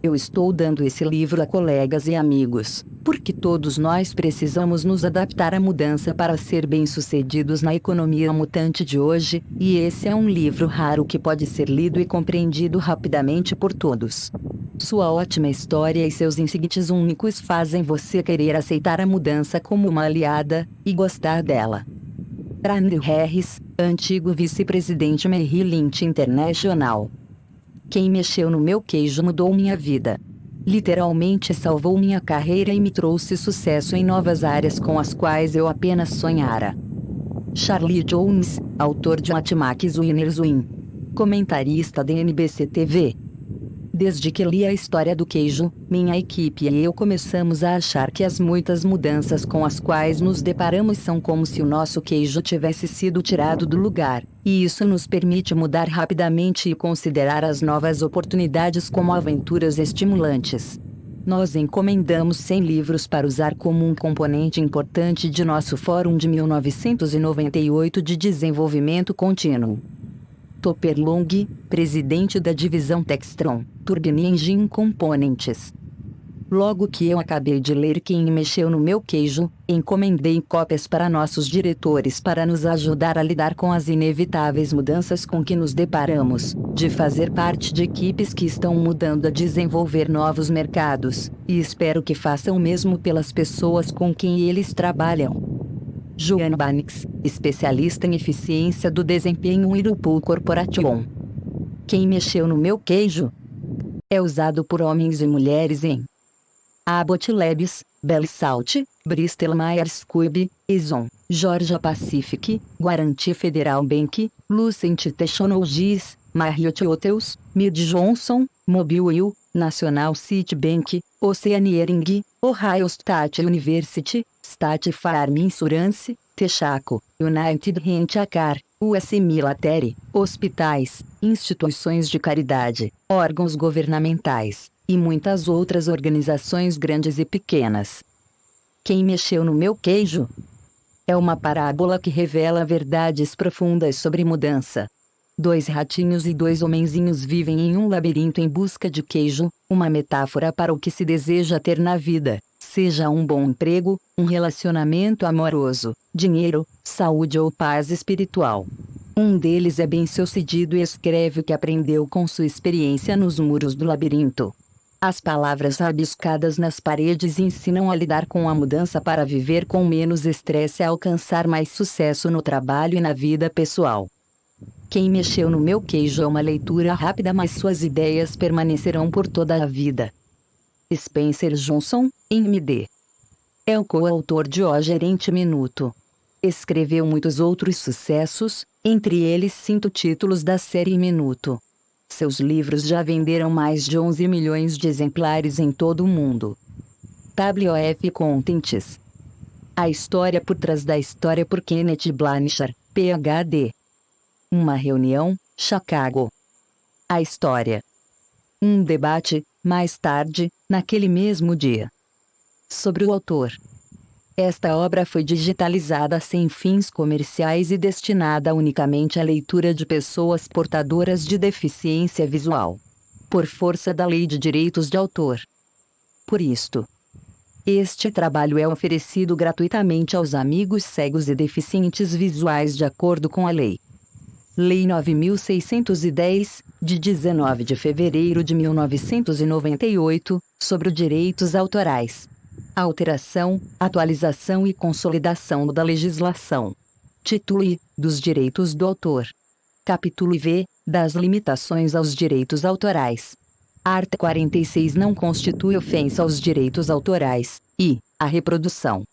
Eu estou dando esse livro a colegas e amigos, porque todos nós precisamos nos adaptar à mudança para ser bem-sucedidos na economia mutante de hoje, e esse é um livro raro que pode ser lido e compreendido rapidamente por todos. Sua ótima história e seus insights únicos fazem você querer aceitar a mudança como uma aliada, e gostar dela. Randy Harris, antigo vice-presidente Merrill Lynch International. Quem mexeu no meu queijo mudou minha vida. Literalmente salvou minha carreira e me trouxe sucesso em novas áreas com as quais eu apenas sonhara. Charlie Jones, autor de What Makes Winners Win. Comentarista da NBC TV. Desde que li a história do queijo, minha equipe e eu começamos a achar que as muitas mudanças com as quais nos deparamos são como se o nosso queijo tivesse sido tirado do lugar, e isso nos permite mudar rapidamente e considerar as novas oportunidades como aventuras estimulantes. Nós encomendamos 100 livros para usar como um componente importante de nosso Fórum de 1998 de Desenvolvimento Contínuo. Topper Long, presidente da divisão Textron, Turbine Engine Components. Logo que eu acabei de ler Quem Mexeu no Meu Queijo, encomendei cópias para nossos diretores para nos ajudar a lidar com as inevitáveis mudanças com que nos deparamos, de fazer parte de equipes que estão mudando a desenvolver novos mercados, e espero que façam o mesmo pelas pessoas com quem eles trabalham. Joan Banks, especialista em eficiência do desempenho Whirlpool Corporation. Quem Mexeu no Meu Queijo é usado por homens e mulheres em Abbott Labs, Bell Salt, Bristol Myers Squibb, Exxon, Georgia Pacific, Guaranty Federal Bank, Lucent Technologies, Marriott Hotels, Mead Johnson, Mobile, National City Bank, Oceaneering, Ohio State University, State Farm Insurance, Texaco, United Rent-A-Car, US Military, hospitais, instituições de caridade, órgãos governamentais e muitas outras organizações grandes e pequenas. Quem Mexeu no Meu Queijo é uma parábola que revela verdades profundas sobre mudança. 2 ratinhos e 2 homenzinhos vivem em um labirinto em busca de queijo, uma metáfora para o que se deseja ter na vida, seja um bom emprego, um relacionamento amoroso, dinheiro, saúde ou paz espiritual. Um deles é bem-sucedido e escreve o que aprendeu com sua experiência nos muros do labirinto. As palavras rabiscadas nas paredes ensinam a lidar com a mudança para viver com menos estresse e alcançar mais sucesso no trabalho e na vida pessoal. Quem Mexeu no Meu Queijo é uma leitura rápida, mas suas ideias permanecerão por toda a vida. Spencer Johnson, MD. É o coautor de O Gerente Minuto. Escreveu muitos outros sucessos, entre eles 5 títulos da série Minuto. Seus livros já venderam mais de 11 milhões de exemplares em todo o mundo. WF Contents. A história por trás da história por Kenneth Blanchard, Ph.D. Uma reunião, Chicago. A história. Um debate, mais tarde, naquele mesmo dia. Sobre o autor. Esta obra foi digitalizada sem fins comerciais e destinada unicamente à leitura de pessoas portadoras de deficiência visual. Por força da Lei de Direitos de Autor. Por isto, este trabalho é oferecido gratuitamente aos amigos cegos e deficientes visuais de acordo com a Lei. Lei 9.610, de 19 de fevereiro de 1998, sobre direitos autorais. Alteração, atualização e consolidação da legislação. Título I, dos direitos do autor. Capítulo IV, das limitações aos direitos autorais. Art. 46 não constitui ofensa aos direitos autorais, e, a reprodução.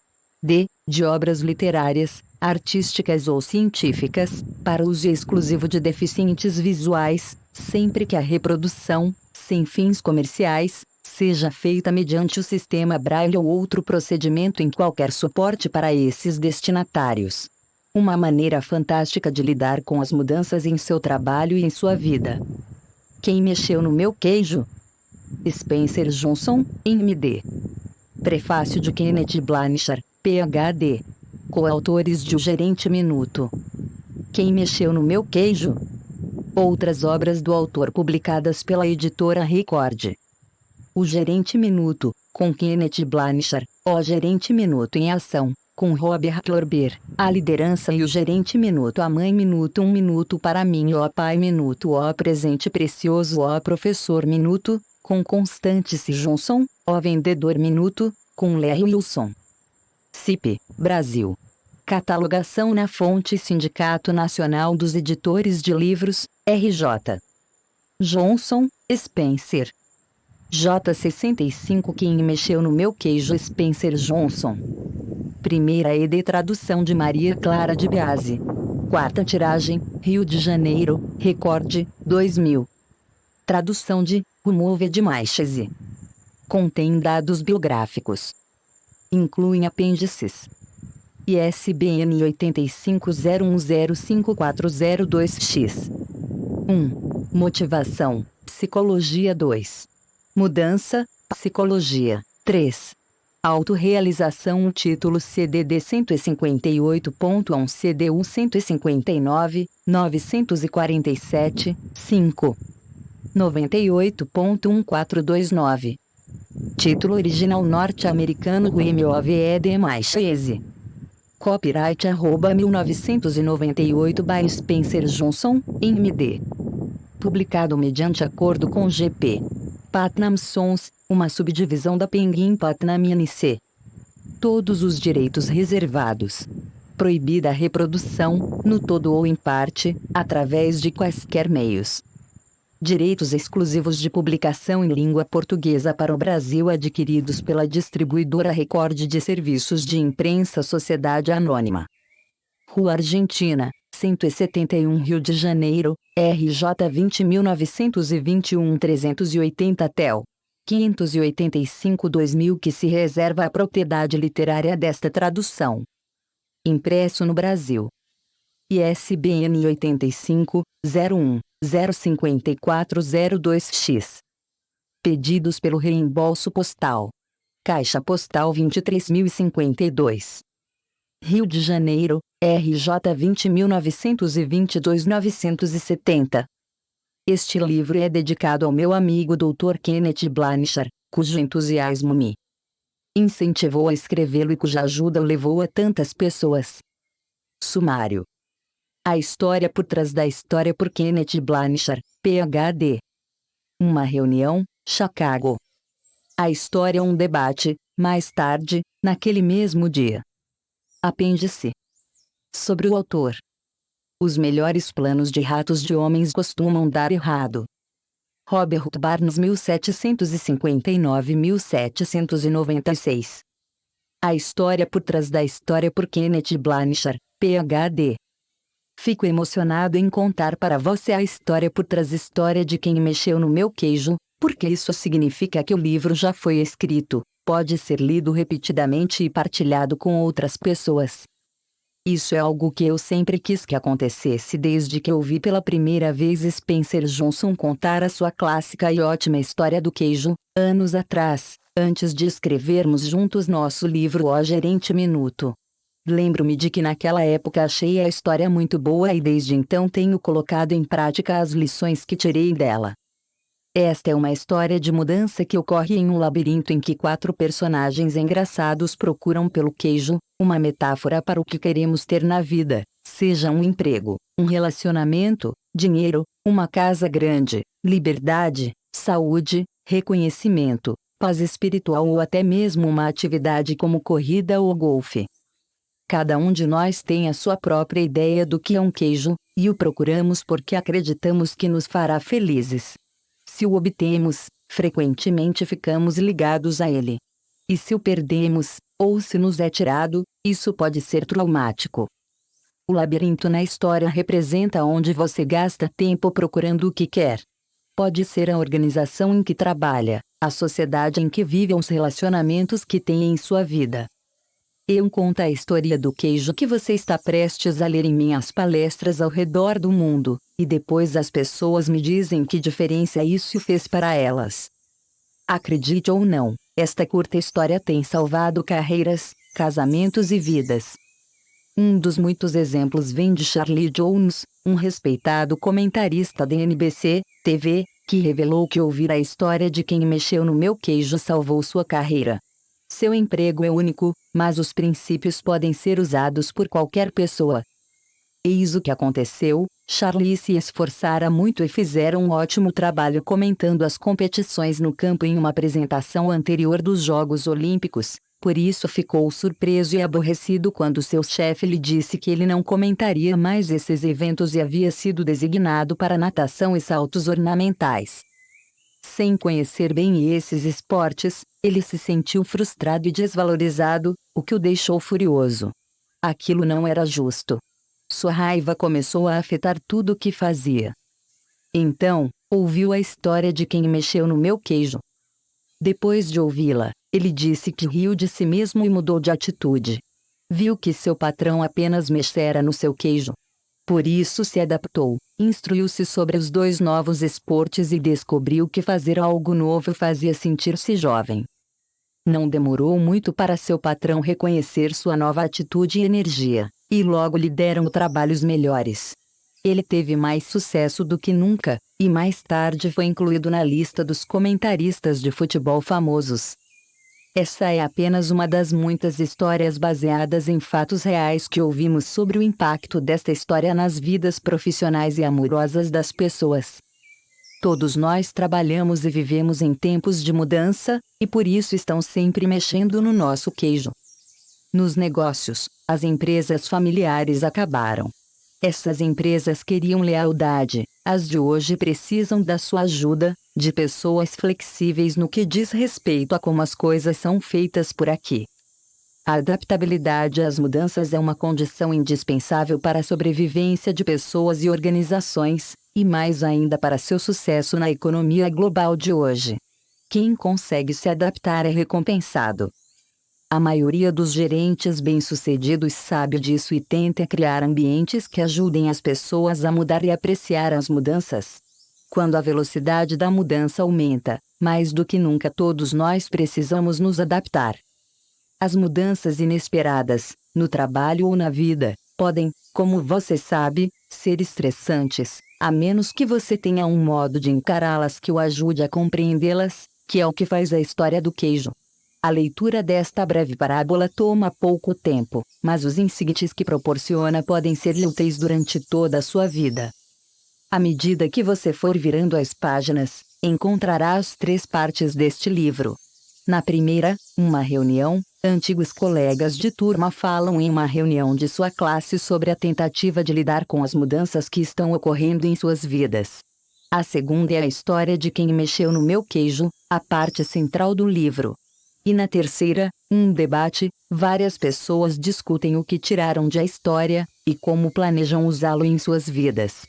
D, de obras literárias, artísticas ou científicas, para uso exclusivo de deficientes visuais, sempre que a reprodução, sem fins comerciais, seja feita mediante o sistema Braille ou outro procedimento em qualquer suporte para esses destinatários. Uma maneira fantástica de lidar com as mudanças em seu trabalho e em sua vida. Quem Mexeu no Meu Queijo? Spencer Johnson, MD. Prefácio de Kenneth Blanchard, Ph.D. Coautores de O Gerente Minuto. Quem Mexeu no Meu Queijo? Outras obras do autor publicadas pela editora Record. O Gerente Minuto, com Kenneth Blanchard, O Gerente Minuto em Ação, com Robert Lorber, A Liderança e o Gerente Minuto, A Mãe Minuto, Um Minuto para Mim, Ó Pai Minuto, Ó Presente Precioso, Ó Professor Minuto, com Constance C. Johnson, Ó Vendedor Minuto, com Larry Wilson. CIP, Brasil. Catalogação na fonte Sindicato Nacional dos Editores de Livros, RJ. Johnson, Spencer. J65 Quem Mexeu no Meu Queijo, Spencer Johnson. Primeira ED tradução de Maria Clara de Biasi. 4ª tiragem, Rio de Janeiro, Record, 2000. Tradução de Removed Machese. Contém dados biográficos. Incluem apêndices. ISBN 8501054002X. 1. Motivação, Psicologia 2. Mudança, Psicologia. 3. Autorrealização. O título CDD 158.1 CDU 159, 947, 5. 98.1429. Título original norte-americano WMOVED mais Easy. Copyright @1998 by Spencer Johnson, MD. Publicado mediante acordo com GP. Patnam Sons, uma subdivisão da Penguin Patnam Inc. Todos os direitos reservados. Proibida a reprodução, no todo ou em parte, através de quaisquer meios. Direitos exclusivos de publicação em língua portuguesa para o Brasil adquiridos pela distribuidora Record de Serviços de Imprensa Sociedade Anônima. Rua Argentina, 171 Rio de Janeiro, RJ 20.921 380 TEL. 585/2000 que se reserva a propriedade literária desta tradução. Impresso no Brasil. ISBN 85 01 05402X. Pedidos pelo reembolso postal. Caixa Postal 23.052. Rio de Janeiro, RJ 20.922-970. Este livro é dedicado ao meu amigo Dr. Kenneth Blanchard, cujo entusiasmo me incentivou a escrevê-lo e cuja ajuda o levou a tantas pessoas. Sumário. A história por trás da história por Kenneth Blanchard, Ph.D. Uma reunião, Chicago. A história um debate, mais tarde, naquele mesmo dia. Apêndice. Sobre o autor. Os melhores planos de ratos de homens costumam dar errado. Robert Barnes 1759-1796. A história por trás da história por Kenneth Blanchard, Ph.D. Fico emocionado em contar para você a história por trás da história de quem mexeu no meu queijo, porque isso significa que o livro já foi escrito, pode ser lido repetidamente e partilhado com outras pessoas. Isso é algo que eu sempre quis que acontecesse desde que ouvi pela primeira vez Spencer Johnson contar a sua clássica e ótima história do queijo, anos atrás, antes de escrevermos juntos nosso livro O Gerente Minuto. Lembro-me de que naquela época achei a história muito boa e desde então tenho colocado em prática as lições que tirei dela. Esta é uma história de mudança que ocorre em um labirinto em que 4 personagens engraçados procuram pelo queijo, uma metáfora para o que queremos ter na vida, seja um emprego, um relacionamento, dinheiro, uma casa grande, liberdade, saúde, reconhecimento, paz espiritual ou até mesmo uma atividade como corrida ou golfe. Cada um de nós tem a sua própria ideia do que é um queijo, e o procuramos porque acreditamos que nos fará felizes. Se o obtemos, frequentemente ficamos ligados a ele. E se o perdemos, ou se nos é tirado, isso pode ser traumático. O labirinto na história representa onde você gasta tempo procurando o que quer. Pode ser a organização em que trabalha, a sociedade em que vive ou os relacionamentos que tem em sua vida. Eu conto a história do queijo que você está prestes a ler em minhas palestras ao redor do mundo, e depois as pessoas me dizem que diferença isso fez para elas. Acredite ou não, esta curta história tem salvado carreiras, casamentos e vidas. Um dos muitos exemplos vem de Charlie Jones, um respeitado comentarista da NBC TV, que revelou que ouvir a história de quem mexeu no meu queijo salvou sua carreira. Seu emprego é único, mas os princípios podem ser usados por qualquer pessoa. Eis o que aconteceu: Charlie se esforçara muito e fizeram um ótimo trabalho comentando as competições no campo em uma apresentação anterior dos Jogos Olímpicos, por isso ficou surpreso e aborrecido quando seu chefe lhe disse que ele não comentaria mais esses eventos e havia sido designado para natação e saltos ornamentais. Sem conhecer bem esses esportes, ele se sentiu frustrado e desvalorizado, o que o deixou furioso. Aquilo não era justo. Sua raiva começou a afetar tudo o que fazia. Então, ouviu a história de quem mexeu no meu queijo. Depois de ouvi-la, ele disse que riu de si mesmo e mudou de atitude. Viu que seu patrão apenas mexera no seu queijo. Por isso se adaptou, instruiu-se sobre os 2 novos esportes e descobriu que fazer algo novo fazia sentir-se jovem. Não demorou muito para seu patrão reconhecer sua nova atitude e energia, e logo lhe deram trabalhos melhores. Ele teve mais sucesso do que nunca, e mais tarde foi incluído na lista dos comentaristas de futebol famosos. Essa é apenas uma das muitas histórias baseadas em fatos reais que ouvimos sobre o impacto desta história nas vidas profissionais e amorosas das pessoas. Todos nós trabalhamos e vivemos em tempos de mudança, e por isso estão sempre mexendo no nosso queijo. Nos negócios, as empresas familiares acabaram. Essas empresas queriam lealdade, as de hoje precisam da sua ajuda, de pessoas flexíveis no que diz respeito a como as coisas são feitas por aqui. A adaptabilidade às mudanças é uma condição indispensável para a sobrevivência de pessoas e organizações, e mais ainda para seu sucesso na economia global de hoje. Quem consegue se adaptar é recompensado. A maioria dos gerentes bem-sucedidos sabe disso e tenta criar ambientes que ajudem as pessoas a mudar e apreciar as mudanças. Quando a velocidade da mudança aumenta, mais do que nunca todos nós precisamos nos adaptar. As mudanças inesperadas, no trabalho ou na vida, podem, como você sabe, ser estressantes, a menos que você tenha um modo de encará-las que o ajude a compreendê-las, que é o que faz a história do queijo. A leitura desta breve parábola toma pouco tempo, mas os insights que proporciona podem ser úteis durante toda a sua vida. À medida que você for virando as páginas, encontrará as 3 partes deste livro. Na primeira, uma reunião, antigos colegas de turma falam em uma reunião de sua classe sobre a tentativa de lidar com as mudanças que estão ocorrendo em suas vidas. A segunda é a história de quem mexeu no meu queijo, a parte central do livro. E na terceira, um debate, várias pessoas discutem o que tiraram de a história, e como planejam usá-lo em suas vidas.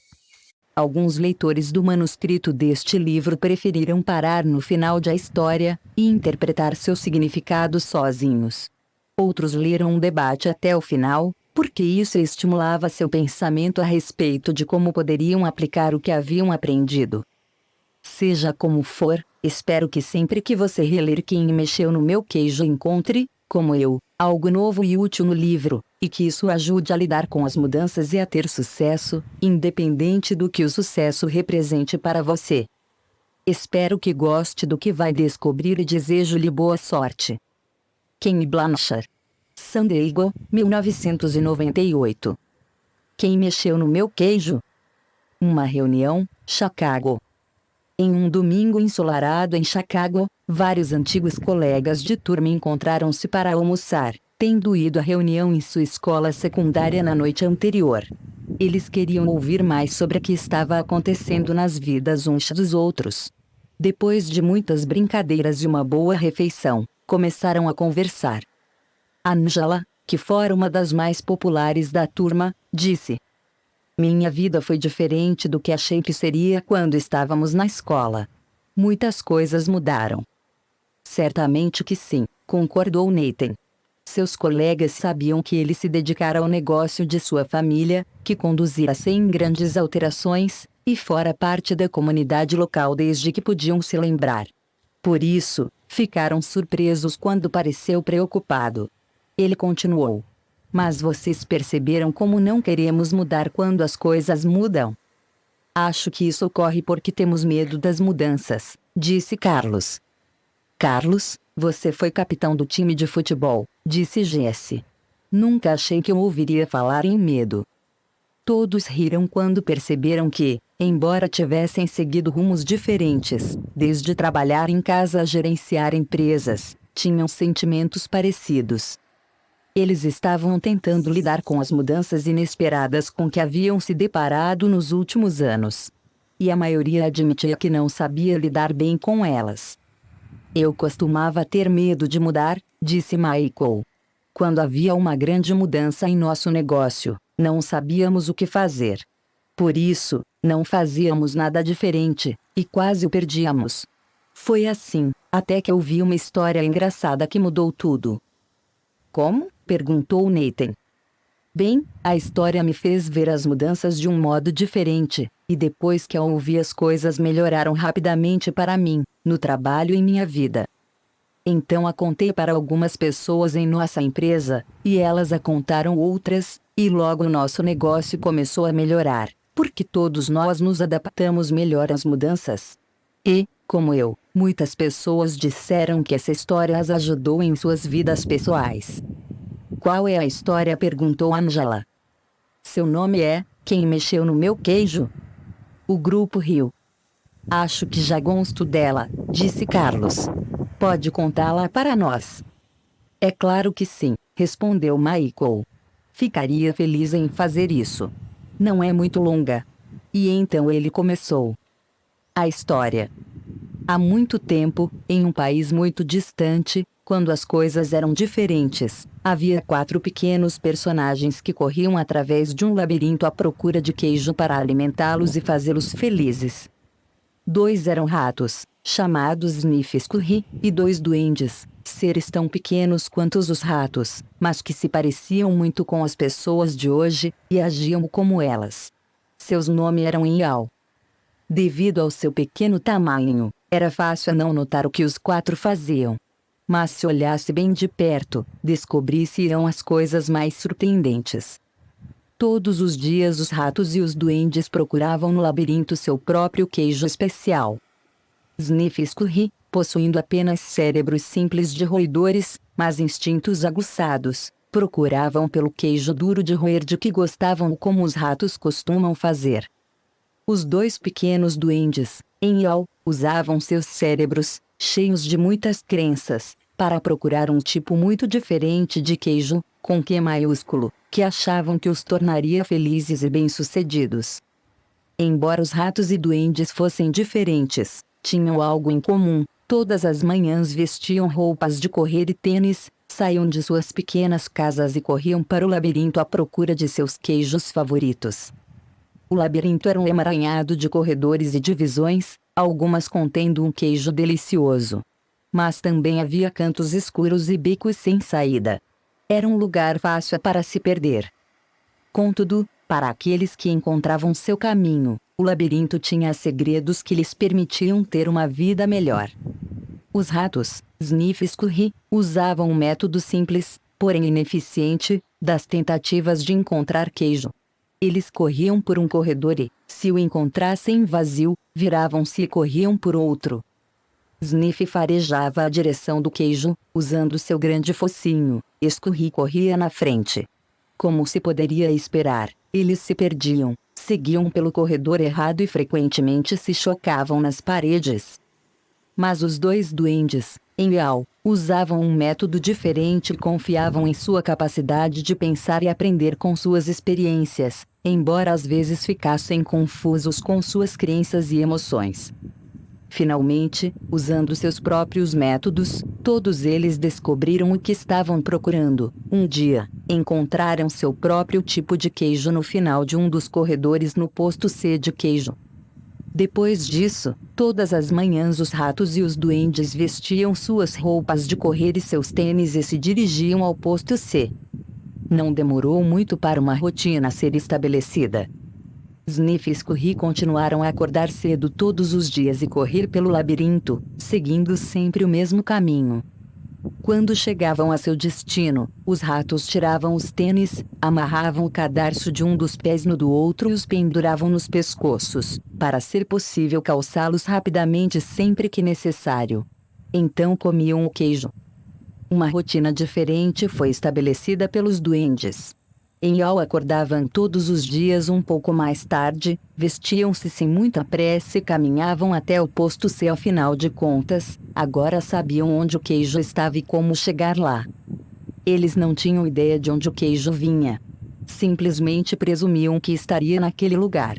Alguns leitores do manuscrito deste livro preferiram parar no final de a história, e interpretar seu significado sozinhos. Outros leram um debate até o final, porque isso estimulava seu pensamento a respeito de como poderiam aplicar o que haviam aprendido. Seja como for, espero que sempre que você reler Quem Mexeu no Meu Queijo encontre, como eu, algo novo e útil no livro, e que isso ajude a lidar com as mudanças e a ter sucesso, independente do que o sucesso represente para você. Espero que goste do que vai descobrir e desejo-lhe boa sorte. Ken Blanchard. San Diego, 1998. Quem mexeu no meu queijo? Uma reunião, Chicago. Em um domingo ensolarado em Chicago, vários antigos colegas de turma encontraram-se para almoçar, tendo ido à reunião em sua escola secundária na noite anterior. Eles queriam ouvir mais sobre o que estava acontecendo nas vidas uns dos outros. Depois de muitas brincadeiras e uma boa refeição, começaram a conversar. Angela, que fora uma das mais populares da turma, disse: "Minha vida foi diferente do que achei que seria quando estávamos na escola. Muitas coisas mudaram." "Certamente que sim", concordou Nathan. Seus colegas sabiam que ele se dedicara ao negócio de sua família, que conduzia sem grandes alterações, e fora parte da comunidade local desde que podiam se lembrar. Por isso, ficaram surpresos quando pareceu preocupado. Ele continuou: "Mas vocês perceberam como não queremos mudar quando as coisas mudam? Acho que isso ocorre porque temos medo das mudanças", disse Carlos. "Carlos, você foi capitão do time de futebol", disse Jesse. "Nunca achei que eu ouviria falar em medo." Todos riram quando perceberam que, embora tivessem seguido rumos diferentes, desde trabalhar em casa a gerenciar empresas, tinham sentimentos parecidos. Eles estavam tentando lidar com as mudanças inesperadas com que haviam se deparado nos últimos anos. E a maioria admitia que não sabia lidar bem com elas. "Eu costumava ter medo de mudar", disse Michael. "Quando havia uma grande mudança em nosso negócio, não sabíamos o que fazer. Por isso, não fazíamos nada diferente, e quase o perdíamos. Foi assim, até que eu vi uma história engraçada que mudou tudo." "Como?", perguntou Nathan. "Bem, a história me fez ver as mudanças de um modo diferente, e depois que a ouvi as coisas melhoraram rapidamente para mim, no trabalho e em minha vida. Então a contei para algumas pessoas em nossa empresa, e elas a contaram outras, e logo o nosso negócio começou a melhorar, porque todos nós nos adaptamos melhor às mudanças. E, como eu, Muitas pessoas disseram que essa história as ajudou em suas vidas pessoais. Qual é a história? Perguntou Angela. Seu nome é Quem Mexeu no Meu Queijo? O grupo riu. Acho que já gosto dela, disse Carlos. Pode contá-la para nós? É claro que sim, respondeu Michael. Ficaria feliz em fazer isso. Não é muito longa. E então ele começou. A história. Há muito tempo, em um país muito distante, quando as coisas eram diferentes, havia 4 pequenos personagens que corriam através de um labirinto à procura de queijo para alimentá-los e fazê-los felizes. 2 eram ratos, chamados Sniff-Scurry, e 2 duendes, seres tão pequenos quanto os ratos, mas que se pareciam muito com as pessoas de hoje, e agiam como elas. Seus nomes eram Iau. Devido ao seu pequeno tamanho, era fácil não notar o que os 4 faziam. Mas se olhasse bem de perto, descobririam as coisas mais surpreendentes. Todos os dias os ratos e os duendes procuravam no labirinto seu próprio queijo especial. Sniff-Scurry, possuindo apenas cérebros simples de roedores, mas instintos aguçados, procuravam pelo queijo duro de roer de que gostavam como os ratos costumam fazer. Os 2 pequenos duendes, Iau, usavam seus cérebros, cheios de muitas crenças, para procurar um tipo muito diferente de queijo, com Q maiúsculo, que achavam que os tornaria felizes e bem-sucedidos. Embora os ratos e duendes fossem diferentes, tinham algo em comum: todas as manhãs vestiam roupas de correr e tênis, saíam de suas pequenas casas e corriam para o labirinto à procura de seus queijos favoritos. O labirinto era um emaranhado de corredores e divisões, algumas contendo um queijo delicioso. Mas também havia cantos escuros e becos sem saída. Era um lugar fácil para se perder. Contudo, para aqueles que encontravam seu caminho, o labirinto tinha segredos que lhes permitiam ter uma vida melhor. Os ratos, Sniff-Scurry, usavam um método simples, porém ineficiente, das tentativas de encontrar queijo. Eles corriam por um corredor e, se o encontrassem vazio, viravam-se e corriam por outro. Sniff farejava a direção do queijo, usando seu grande focinho. Scurry corria na frente. Como se poderia esperar, eles se perdiam, seguiam pelo corredor errado e frequentemente se chocavam nas paredes. Mas os 2 duendes, Iau, usavam um método diferente e confiavam em sua capacidade de pensar e aprender com suas experiências, embora às vezes ficassem confusos com suas crenças e emoções. Finalmente, usando seus próprios métodos, todos eles descobriram o que estavam procurando. Um dia, encontraram seu próprio tipo de queijo no final de um dos corredores no posto C de queijo. Depois disso, todas as manhãs os ratos e os duendes vestiam suas roupas de correr e seus tênis e se dirigiam ao posto C. Não demorou muito para uma rotina ser estabelecida. Sniff-Scurry continuaram a acordar cedo todos os dias e correr pelo labirinto, seguindo sempre o mesmo caminho. Quando chegavam a seu destino, os ratos tiravam os tênis, amarravam o cadarço de um dos pés no do outro e os penduravam nos pescoços, para ser possível calçá-los rapidamente sempre que necessário. Então comiam o queijo. Uma rotina diferente foi estabelecida pelos duendes. Iau acordavam todos os dias um pouco mais tarde, vestiam-se sem muita pressa e caminhavam até o posto C. Ao final de contas, agora sabiam onde o queijo estava e como chegar lá. Eles não tinham ideia de onde o queijo vinha. Simplesmente presumiam que estaria naquele lugar.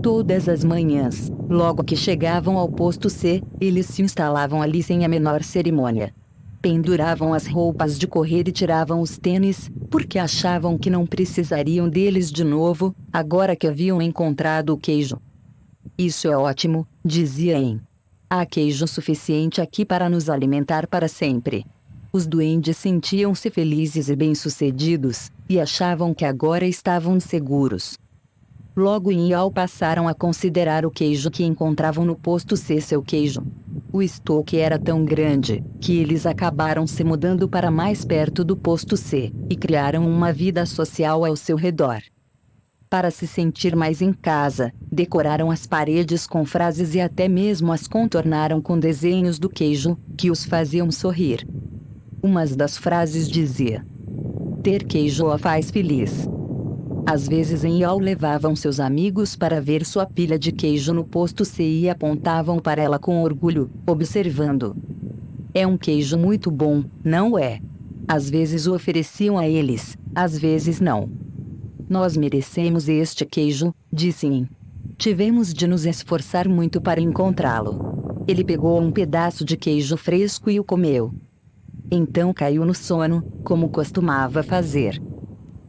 Todas as manhãs, logo que chegavam ao posto C, eles se instalavam ali sem a menor cerimônia. Penduravam as roupas de correr e tiravam os tênis, porque achavam que não precisariam deles de novo, agora que haviam encontrado o queijo. Isso é ótimo, dizia Em. Há queijo suficiente aqui para nos alimentar para sempre. Os duendes sentiam-se felizes e bem-sucedidos, e achavam que agora estavam seguros. Logo em Iau passaram a considerar o queijo que encontravam no posto C seu queijo. O estoque era tão grande, que eles acabaram se mudando para mais perto do posto C, e criaram uma vida social ao seu redor. Para se sentir mais em casa, decoraram as paredes com frases e até mesmo as contornaram com desenhos do queijo, que os faziam sorrir. Uma das frases dizia: ter queijo o faz feliz. Às vezes Enhal levavam seus amigos para ver sua pilha de queijo no posto C e apontavam para ela com orgulho, observando: é um queijo muito bom, não é? Às vezes o ofereciam a eles, às vezes não. Nós merecemos este queijo, disse In. Tivemos de nos esforçar muito para encontrá-lo. Ele pegou um pedaço de queijo fresco e o comeu. Então caiu no sono, como costumava fazer.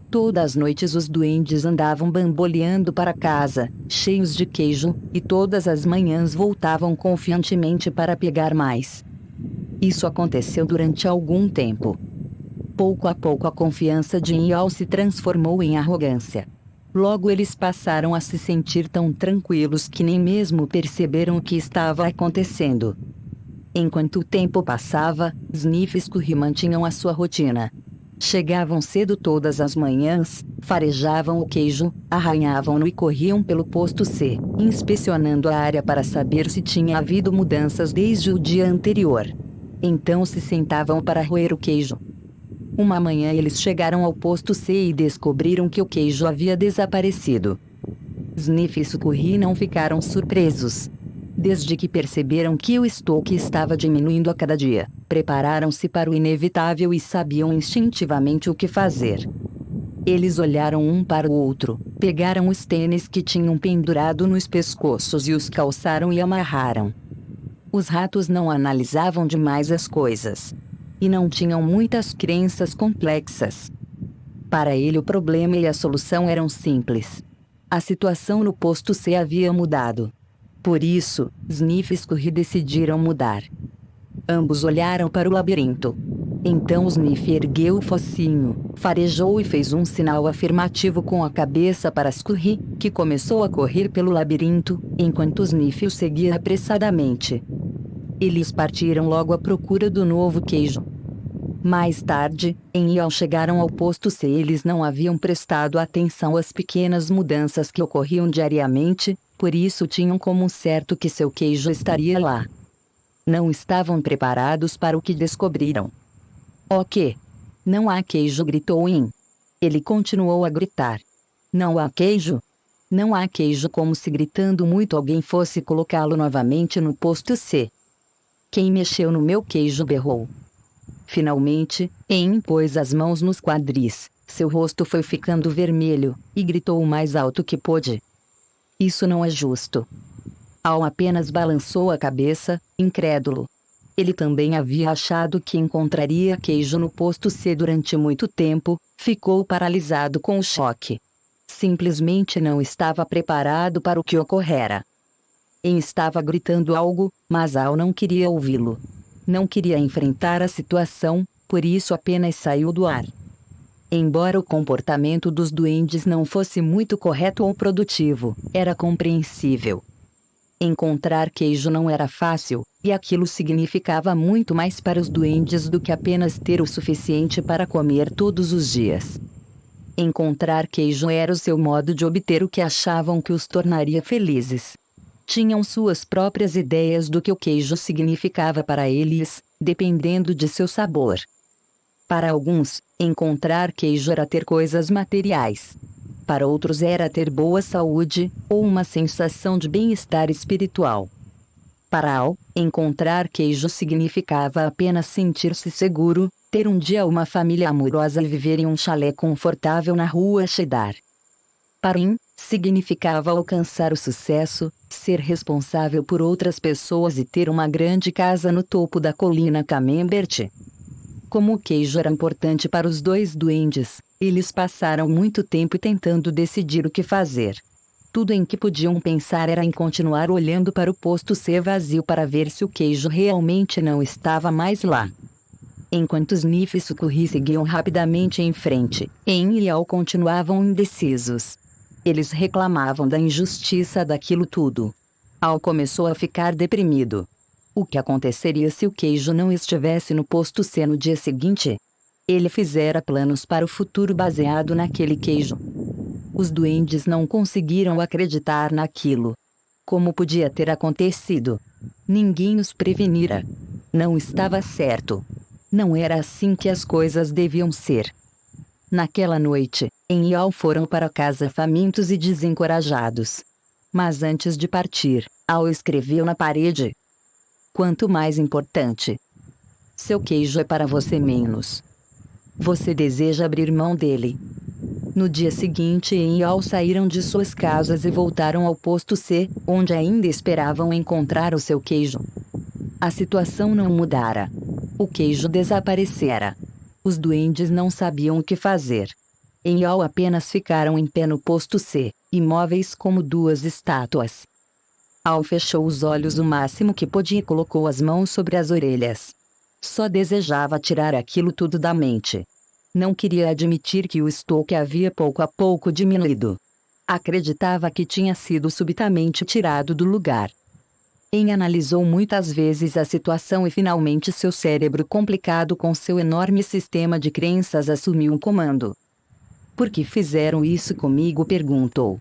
Todas as noites os duendes andavam bamboleando para casa, cheios de queijo, e todas as manhãs voltavam confiantemente para pegar mais. Isso aconteceu durante algum tempo. Pouco a pouco a confiança de Enhal se transformou em arrogância. Logo eles passaram a se sentir tão tranquilos que nem mesmo perceberam o que estava acontecendo. Enquanto o tempo passava, Sniff e Scurry mantinham a sua rotina. Chegavam cedo todas as manhãs, farejavam o queijo, arranhavam-no e corriam pelo posto C, inspecionando a área para saber se tinha havido mudanças desde o dia anterior. Então se sentavam para roer o queijo. Uma manhã eles chegaram ao posto C e descobriram que o queijo havia desaparecido. Sniff e Scurry não ficaram surpresos. Desde que perceberam que o estoque estava diminuindo a cada dia, prepararam-se para o inevitável e sabiam instintivamente o que fazer. Eles olharam um para o outro, pegaram os tênis que tinham pendurado nos pescoços e os calçaram e amarraram. Os ratos não analisavam demais as coisas. E não tinham muitas crenças complexas. Para ele o problema e a solução eram simples. A situação no posto C havia mudado. Por isso, Sniff e Scurry decidiram mudar. Ambos olharam para o labirinto. Então Sniff ergueu o focinho, farejou e fez um sinal afirmativo com a cabeça para Scurry, que começou a correr pelo labirinto, enquanto Sniff o seguia apressadamente. Eles partiram logo à procura do novo queijo. Mais tarde, ao chegaram ao posto C, eles não haviam prestado atenção às pequenas mudanças que ocorriam diariamente, por isso tinham como certo que seu queijo estaria lá. Não estavam preparados para o que descobriram. O quê? Não há queijo, gritou In. Ele continuou a gritar. Não há queijo? Não há queijo, como se gritando muito alguém fosse colocá-lo novamente no posto C. Quem mexeu no meu queijo? Berrou. Finalmente, In pôs as mãos nos quadris, seu rosto foi ficando vermelho, e gritou o mais alto que pôde. Isso não é justo. Al apenas balançou a cabeça, incrédulo. Ele também havia achado que encontraria queijo no posto C durante muito tempo, ficou paralisado com o choque. Simplesmente não estava preparado para o que ocorrera. In estava gritando algo, mas Al não queria ouvi-lo. Não queria enfrentar a situação, por isso apenas saiu do ar. Embora o comportamento dos duendes não fosse muito correto ou produtivo, era compreensível. Encontrar queijo não era fácil, e aquilo significava muito mais para os duendes do que apenas ter o suficiente para comer todos os dias. Encontrar queijo era o seu modo de obter o que achavam que os tornaria felizes. Tinham suas próprias ideias do que o queijo significava para eles, dependendo de seu sabor. Para alguns, encontrar queijo era ter coisas materiais. Para outros era ter boa saúde, ou uma sensação de bem-estar espiritual. Para Al, encontrar queijo significava apenas sentir-se seguro, ter um dia uma família amorosa e viver em um chalé confortável na rua Cheddar. Para In, significava alcançar o sucesso, ser responsável por outras pessoas e ter uma grande casa no topo da colina Camembert. Como o queijo era importante para os dois duendes, eles passaram muito tempo tentando decidir o que fazer. Tudo em que podiam pensar era em continuar olhando para o posto C vazio para ver se o queijo realmente não estava mais lá. Enquanto Sniff e Scurry seguiam rapidamente em frente, In e Al continuavam indecisos. Eles reclamavam da injustiça daquilo tudo. Al começou a ficar deprimido. O que aconteceria se o queijo não estivesse no posto C no dia seguinte? Ele fizera planos para o futuro baseado naquele queijo. Os duendes não conseguiram acreditar naquilo. Como podia ter acontecido? Ninguém os prevenira. Não estava certo. Não era assim que as coisas deviam ser. Naquela noite, em Ial foram para casa famintos e desencorajados. Mas antes de partir, Al escreveu na parede: quanto mais importante. Seu queijo é para você menos. Você deseja abrir mão dele. No dia seguinte, em Ial saíram de suas casas e voltaram ao posto C, onde ainda esperavam encontrar o seu queijo. A situação não mudara. O queijo desaparecera. Os duendes não sabiam o que fazer. Em Ial apenas ficaram em pé no posto C, imóveis como duas estátuas. Al fechou os olhos o máximo que podia e colocou as mãos sobre as orelhas. Só desejava tirar aquilo tudo da mente. Não queria admitir que o estoque havia pouco a pouco diminuído. Acreditava que tinha sido subitamente tirado do lugar. Analisou muitas vezes a situação e finalmente seu cérebro complicado com seu enorme sistema de crenças assumiu o comando. Por que fizeram isso comigo? Perguntou.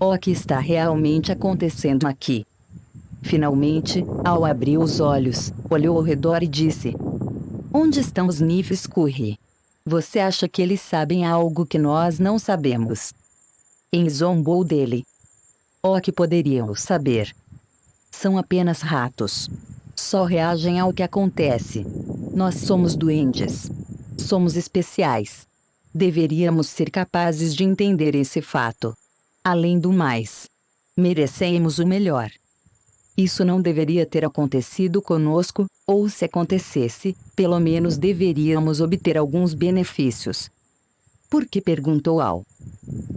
O que está realmente acontecendo aqui? Finalmente, Al abriu os olhos, olhou ao redor e disse: onde estão os Nifs-Curry? Você acha que eles sabem algo que nós não sabemos? Zombou dele. O que poderiam saber? São apenas ratos. Só reagem ao que acontece. Nós somos duendes. Somos especiais. Deveríamos ser capazes de entender esse fato. Além do mais, merecemos o melhor. Isso não deveria ter acontecido conosco, ou se acontecesse, pelo menos deveríamos obter alguns benefícios. Por que? Perguntou Al.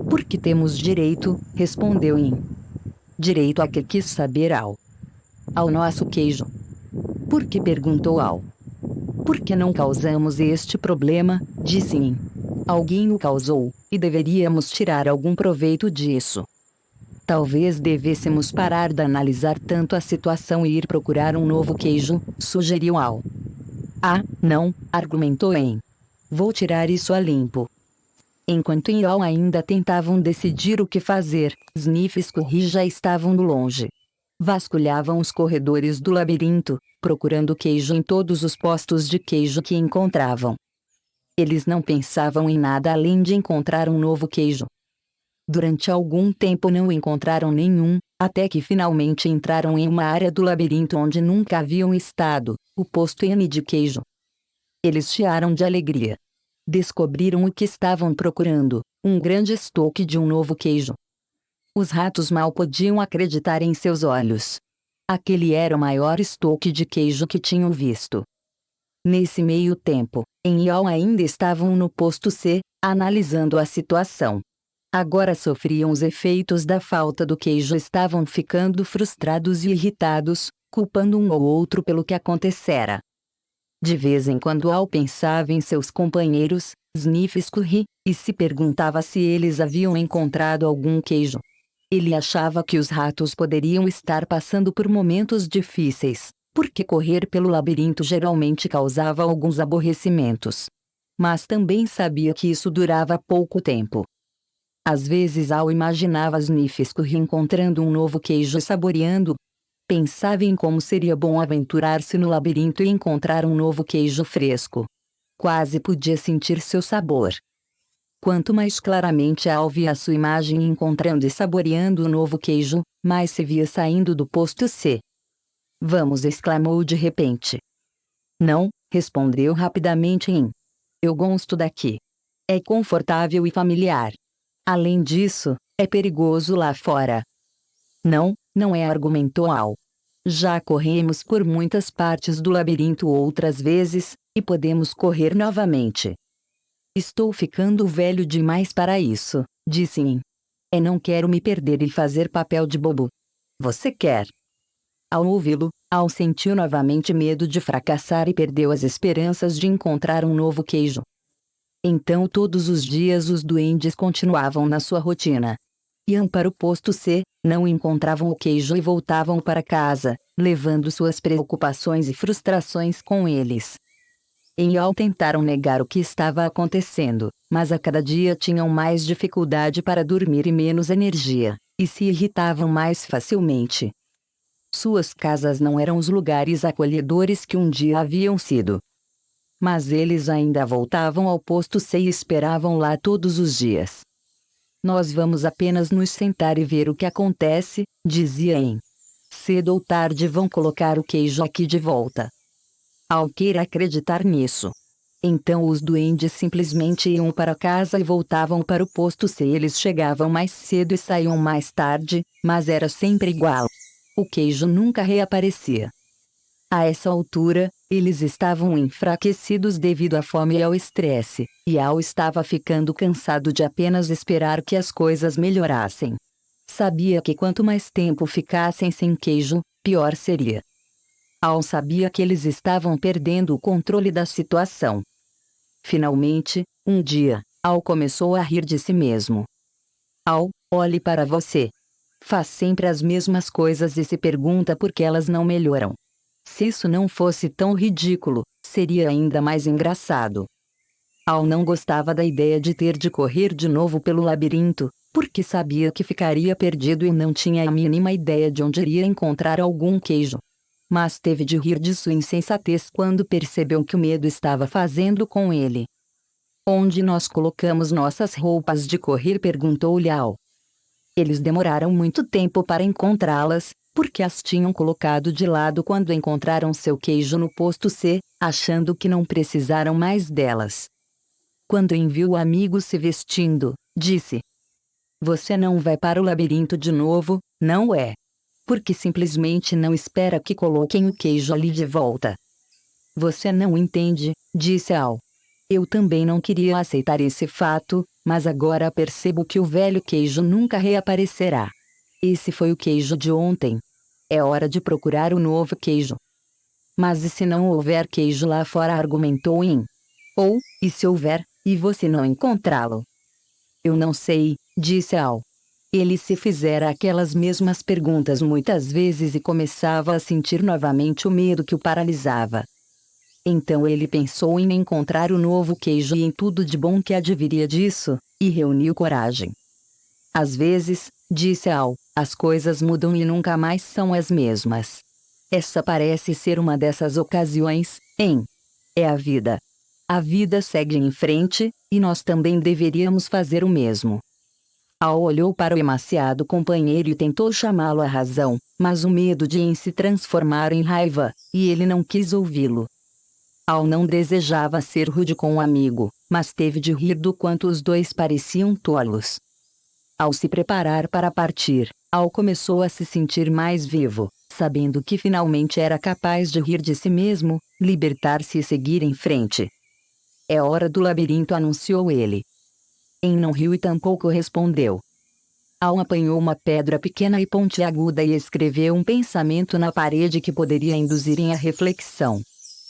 Porque temos direito, respondeu In. Direito a que? Quis saber Al. Ao nosso queijo. Por que? Perguntou Al. Por que não causamos este problema? Disse In. Alguém o causou, e deveríamos tirar algum proveito disso. Talvez devêssemos parar de analisar tanto a situação e ir procurar um novo queijo, sugeriu Al. Ah, não, argumentou En. Vou tirar isso a limpo. Enquanto em Al ainda tentavam decidir o que fazer, Nifs-Curry já estavam no longe. Vasculhavam os corredores do labirinto, procurando queijo em todos os postos de queijo que encontravam. Eles não pensavam em nada além de encontrar um novo queijo. Durante algum tempo não encontraram nenhum, até que finalmente entraram em uma área do labirinto onde nunca haviam estado, o posto N de queijo. Eles chiaram de alegria. Descobriram o que estavam procurando, um grande estoque de um novo queijo. Os ratos mal podiam acreditar em seus olhos. Aquele era o maior estoque de queijo que tinham visto. Nesse meio tempo, En e Al ainda estavam no posto C, analisando a situação. Agora sofriam os efeitos da falta do queijo, estavam ficando frustrados e irritados, culpando um ou outro pelo que acontecera. De vez em quando Al pensava em seus companheiros, Nifs-Curry, e se perguntava se eles haviam encontrado algum queijo. Ele achava que os ratos poderiam estar passando por momentos difíceis, porque correr pelo labirinto geralmente causava alguns aborrecimentos. Mas também sabia que isso durava pouco tempo. Às vezes Al imaginava os Nifs-Curry encontrando um novo queijo e saboreando. Pensava em como seria bom aventurar-se no labirinto e encontrar um novo queijo fresco. Quase podia sentir seu sabor. Quanto mais claramente Al via sua imagem encontrando e saboreando o novo queijo, mais se via saindo do posto C. Vamos! Exclamou de repente. Não, respondeu rapidamente In. Eu gosto daqui. É confortável e familiar. Além disso, é perigoso lá fora. Não, não é, argumentou Al. Já corremos por muitas partes do labirinto outras vezes, e podemos correr novamente. Estou ficando velho demais para isso, disse In. Não quero me perder e fazer papel de bobo. Você quer? Ao ouvi-lo, Al sentiu novamente medo de fracassar e perdeu as esperanças de encontrar um novo queijo. Então todos os dias os duendes continuavam na sua rotina. Iam para o posto C, não encontravam o queijo e voltavam para casa, levando suas preocupações e frustrações com eles. E Al tentaram negar o que estava acontecendo, mas a cada dia tinham mais dificuldade para dormir e menos energia, e se irritavam mais facilmente. Suas casas não eram os lugares acolhedores que um dia haviam sido. Mas eles ainda voltavam ao posto C e esperavam lá todos os dias. Nós vamos apenas nos sentar e ver o que acontece, dizia Em. Cedo ou tarde vão colocar o queijo aqui de volta. Al queira acreditar nisso. Então os duendes simplesmente iam para casa e voltavam para o posto C. Eles chegavam mais cedo e saíam mais tarde, mas era sempre igual. O queijo nunca reaparecia. A essa altura, eles estavam enfraquecidos devido à fome e ao estresse, e Al estava ficando cansado de apenas esperar que as coisas melhorassem. Sabia que quanto mais tempo ficassem sem queijo, pior seria. Al sabia que eles estavam perdendo o controle da situação. Finalmente, um dia, Al começou a rir de si mesmo. Al, olhe para você. Faz sempre as mesmas coisas e se pergunta por que elas não melhoram. Se isso não fosse tão ridículo, seria ainda mais engraçado. Al não gostava da ideia de ter de correr de novo pelo labirinto, porque sabia que ficaria perdido e não tinha a mínima ideia de onde iria encontrar algum queijo. Mas teve de rir de sua insensatez quando percebeu que o medo estava fazendo com ele. Onde nós colocamos nossas roupas de correr? Perguntou-lhe Al. Eles demoraram muito tempo para encontrá-las, porque as tinham colocado de lado quando encontraram seu queijo no posto C, achando que não precisaram mais delas. Quando viu o amigo se vestindo, disse: Você não vai para o labirinto de novo, não é? Porque simplesmente não espera que coloquem o queijo ali de volta. Você não entende, disse Al. Eu também não queria aceitar esse fato, mas agora percebo que o velho queijo nunca reaparecerá. Esse foi o queijo de ontem. É hora de procurar o novo queijo. Mas e se não houver queijo lá fora? Argumentou In. Ou, e se houver, e você não encontrá-lo? Eu não sei, disse Al. Ele se fizera aquelas mesmas perguntas muitas vezes e começava a sentir novamente o medo que o paralisava. Então ele pensou em encontrar o novo queijo e em tudo de bom que adviria disso, e reuniu coragem. Às vezes, disse Al, as coisas mudam e nunca mais são as mesmas. Essa parece ser uma dessas ocasiões, hein? É a vida. A vida segue em frente, e nós também deveríamos fazer o mesmo. Al olhou para o emaciado companheiro e tentou chamá-lo à razão, mas o medo de Em se transformara em raiva, e ele não quis ouvi-lo. Al não desejava ser rude com o amigo, mas teve de rir do quanto os dois pareciam tolos. Ao se preparar para partir, Al começou a se sentir mais vivo, sabendo que finalmente era capaz de rir de si mesmo, libertar-se e seguir em frente. É hora do labirinto, anunciou ele. Em não riu e tampouco respondeu. Al apanhou uma pedra pequena e pontiaguda e escreveu um pensamento na parede que poderia induzir Em a reflexão.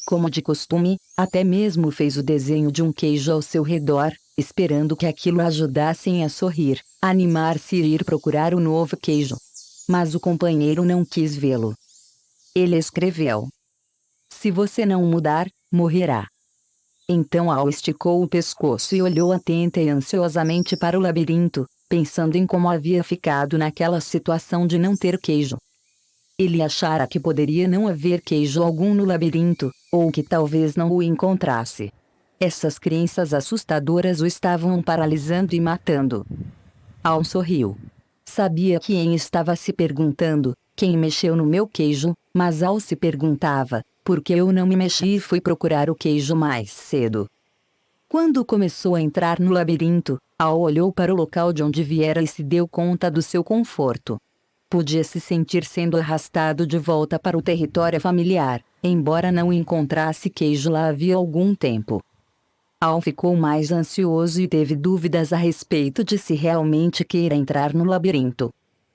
Como de costume, até mesmo fez o desenho de um queijo ao seu redor, esperando que aquilo ajudasse Em a sorrir, animar-se e ir procurar o novo queijo. Mas o companheiro não quis vê-lo. Ele escreveu: Se você não mudar, morrerá. Então Al esticou o pescoço e olhou atenta e ansiosamente para o labirinto, pensando em como havia ficado naquela situação de não ter queijo. Ele achara que poderia não haver queijo algum no labirinto, ou que talvez não o encontrasse. Essas crenças assustadoras o estavam paralisando e matando. Al sorriu. Sabia que Em estava se perguntando, quem mexeu no meu queijo, mas Al se perguntava, por que eu não me mexi e fui procurar o queijo mais cedo. Quando começou a entrar no labirinto, Al olhou para o local de onde viera e se deu conta do seu conforto. Podia se sentir sendo arrastado de volta para o território familiar, embora não encontrasse queijo lá havia algum tempo. Al ficou mais ansioso e teve dúvidas a respeito de se realmente queira entrar no labirinto.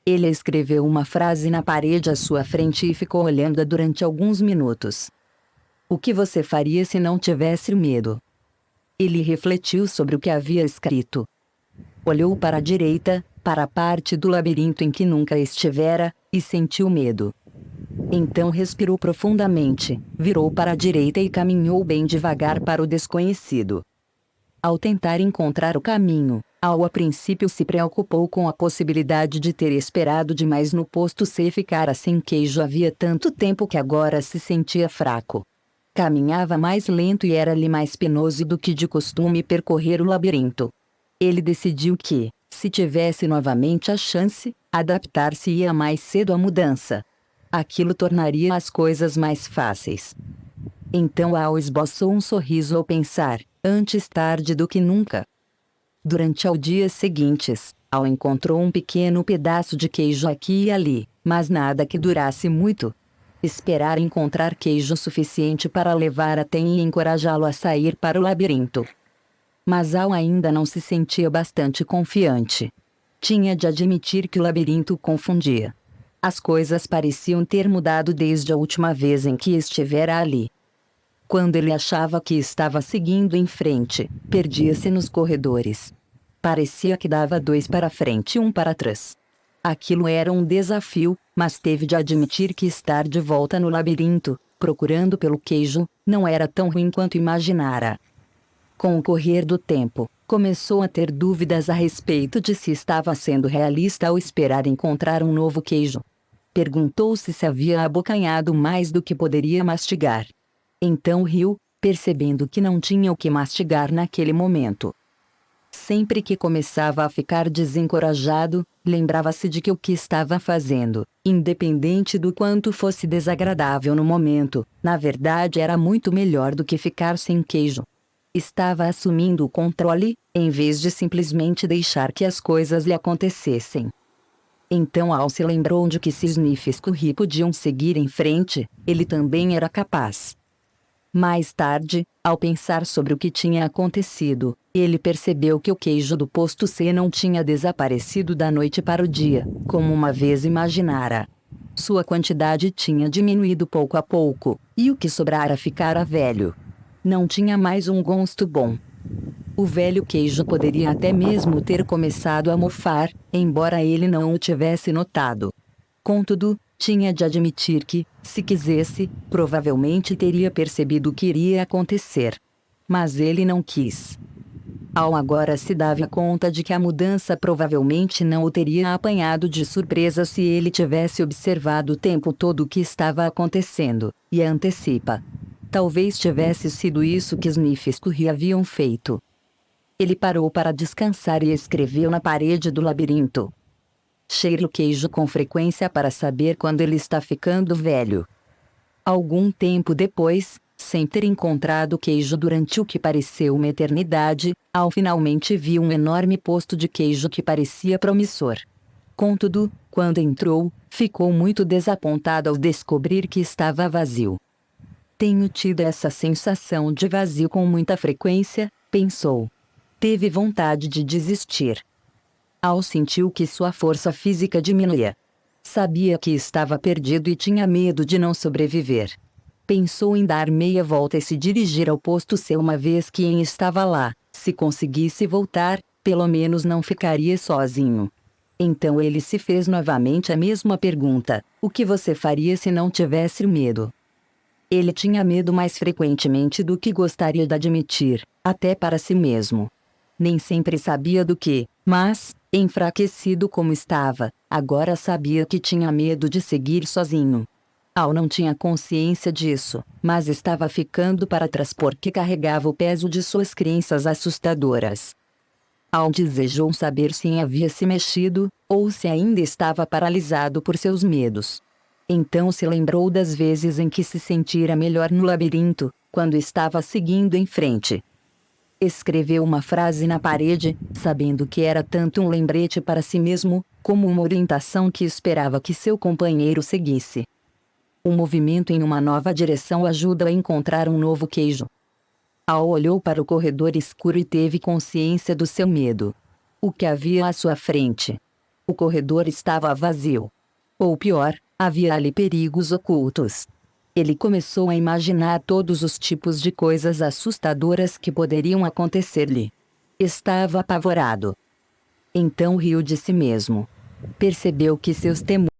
Ele escreveu uma frase na parede à sua frente e ficou olhando-a durante alguns minutos. O que você faria se não tivesse medo? Ele refletiu sobre o que havia escrito. Olhou para a direita, para a parte do labirinto em que nunca estivera, e sentiu medo. Então respirou profundamente, virou para a direita e caminhou bem devagar para o desconhecido. Ao tentar encontrar o caminho, Al a princípio se preocupou com a possibilidade de ter esperado demais no posto C e ficara sem queijo havia tanto tempo que agora se sentia fraco. Caminhava mais lento e era-lhe mais penoso do que de costume percorrer o labirinto. Ele decidiu que, se tivesse novamente a chance, adaptar-se-ia mais cedo à mudança. Aquilo tornaria as coisas mais fáceis. Então Al esboçou um sorriso ao pensar, antes tarde do que nunca. Durante os dias seguintes, Al encontrou um pequeno pedaço de queijo aqui e ali, mas nada que durasse muito. Esperar encontrar queijo suficiente para levar até e encorajá-lo a sair para o labirinto. Mas Al ainda não se sentia bastante confiante. Tinha de admitir que o labirinto o confundia. As coisas pareciam ter mudado desde a última vez em que estivera ali. Quando ele achava que estava seguindo em frente, perdia-se nos corredores. Parecia que dava 2 para frente e 1 para trás. Aquilo era um desafio, mas teve de admitir que estar de volta no labirinto, procurando pelo queijo, não era tão ruim quanto imaginara. Com o correr do tempo, começou a ter dúvidas a respeito de se estava sendo realista ao esperar encontrar um novo queijo. Perguntou-se se havia abocanhado mais do que poderia mastigar. Então riu, percebendo que não tinha o que mastigar naquele momento. Sempre que começava a ficar desencorajado, lembrava-se de que o que estava fazendo, independente do quanto fosse desagradável no momento, na verdade era muito melhor do que ficar sem queijo. Estava assumindo o controle, em vez de simplesmente deixar que as coisas lhe acontecessem. Então Al se lembrou de que se Sniff e Scurry podiam seguir em frente, ele também era capaz. Mais tarde, ao pensar sobre o que tinha acontecido, ele percebeu que o queijo do posto C não tinha desaparecido da noite para o dia, como uma vez imaginara. Sua quantidade tinha diminuído pouco a pouco, e o que sobrara ficara velho. Não tinha mais um gosto bom. O velho queijo poderia até mesmo ter começado a mofar, embora ele não o tivesse notado. Contudo, tinha de admitir que, se quisesse, provavelmente teria percebido o que iria acontecer. Mas ele não quis. Al agora se dava conta de que a mudança provavelmente não o teria apanhado de surpresa se ele tivesse observado o tempo todo o que estava acontecendo, e antecipa. Talvez tivesse sido isso que Sniff e Scurry haviam feito. Ele parou para descansar e escreveu na parede do labirinto. Cheire o queijo com frequência para saber quando ele está ficando velho. Algum tempo depois, sem ter encontrado queijo durante o que pareceu uma eternidade, Al finalmente viu um enorme posto de queijo que parecia promissor. Contudo, quando entrou, ficou muito desapontado ao descobrir que estava vazio. Tenho tido essa sensação de vazio com muita frequência, pensou. Teve vontade de desistir. Al sentiu que sua força física diminuía. Sabia que estava perdido e tinha medo de não sobreviver. Pensou em dar meia volta e se dirigir ao posto C uma vez que Ian estava lá. Se conseguisse voltar, pelo menos não ficaria sozinho. Então ele se fez novamente a mesma pergunta: o que você faria se não tivesse medo? Ele tinha medo mais frequentemente do que gostaria de admitir, até para si mesmo. Nem sempre sabia do que, mas, enfraquecido como estava, agora sabia que tinha medo de seguir sozinho. Al não tinha consciência disso, mas estava ficando para trás porque carregava o peso de suas crenças assustadoras. Al desejou saber se havia se mexido, ou se ainda estava paralisado por seus medos. Então se lembrou das vezes em que se sentira melhor no labirinto, quando estava seguindo em frente. Escreveu uma frase na parede, sabendo que era tanto um lembrete para si mesmo, como uma orientação que esperava que seu companheiro seguisse. O movimento em uma nova direção ajuda a encontrar um novo queijo. Al olhou para o corredor escuro e teve consciência do seu medo. O que havia à sua frente? O corredor estava vazio. Ou pior, havia ali perigos ocultos. Ele começou a imaginar todos os tipos de coisas assustadoras que poderiam acontecer-lhe. Estava apavorado. Então riu de si mesmo. Percebeu que seus temores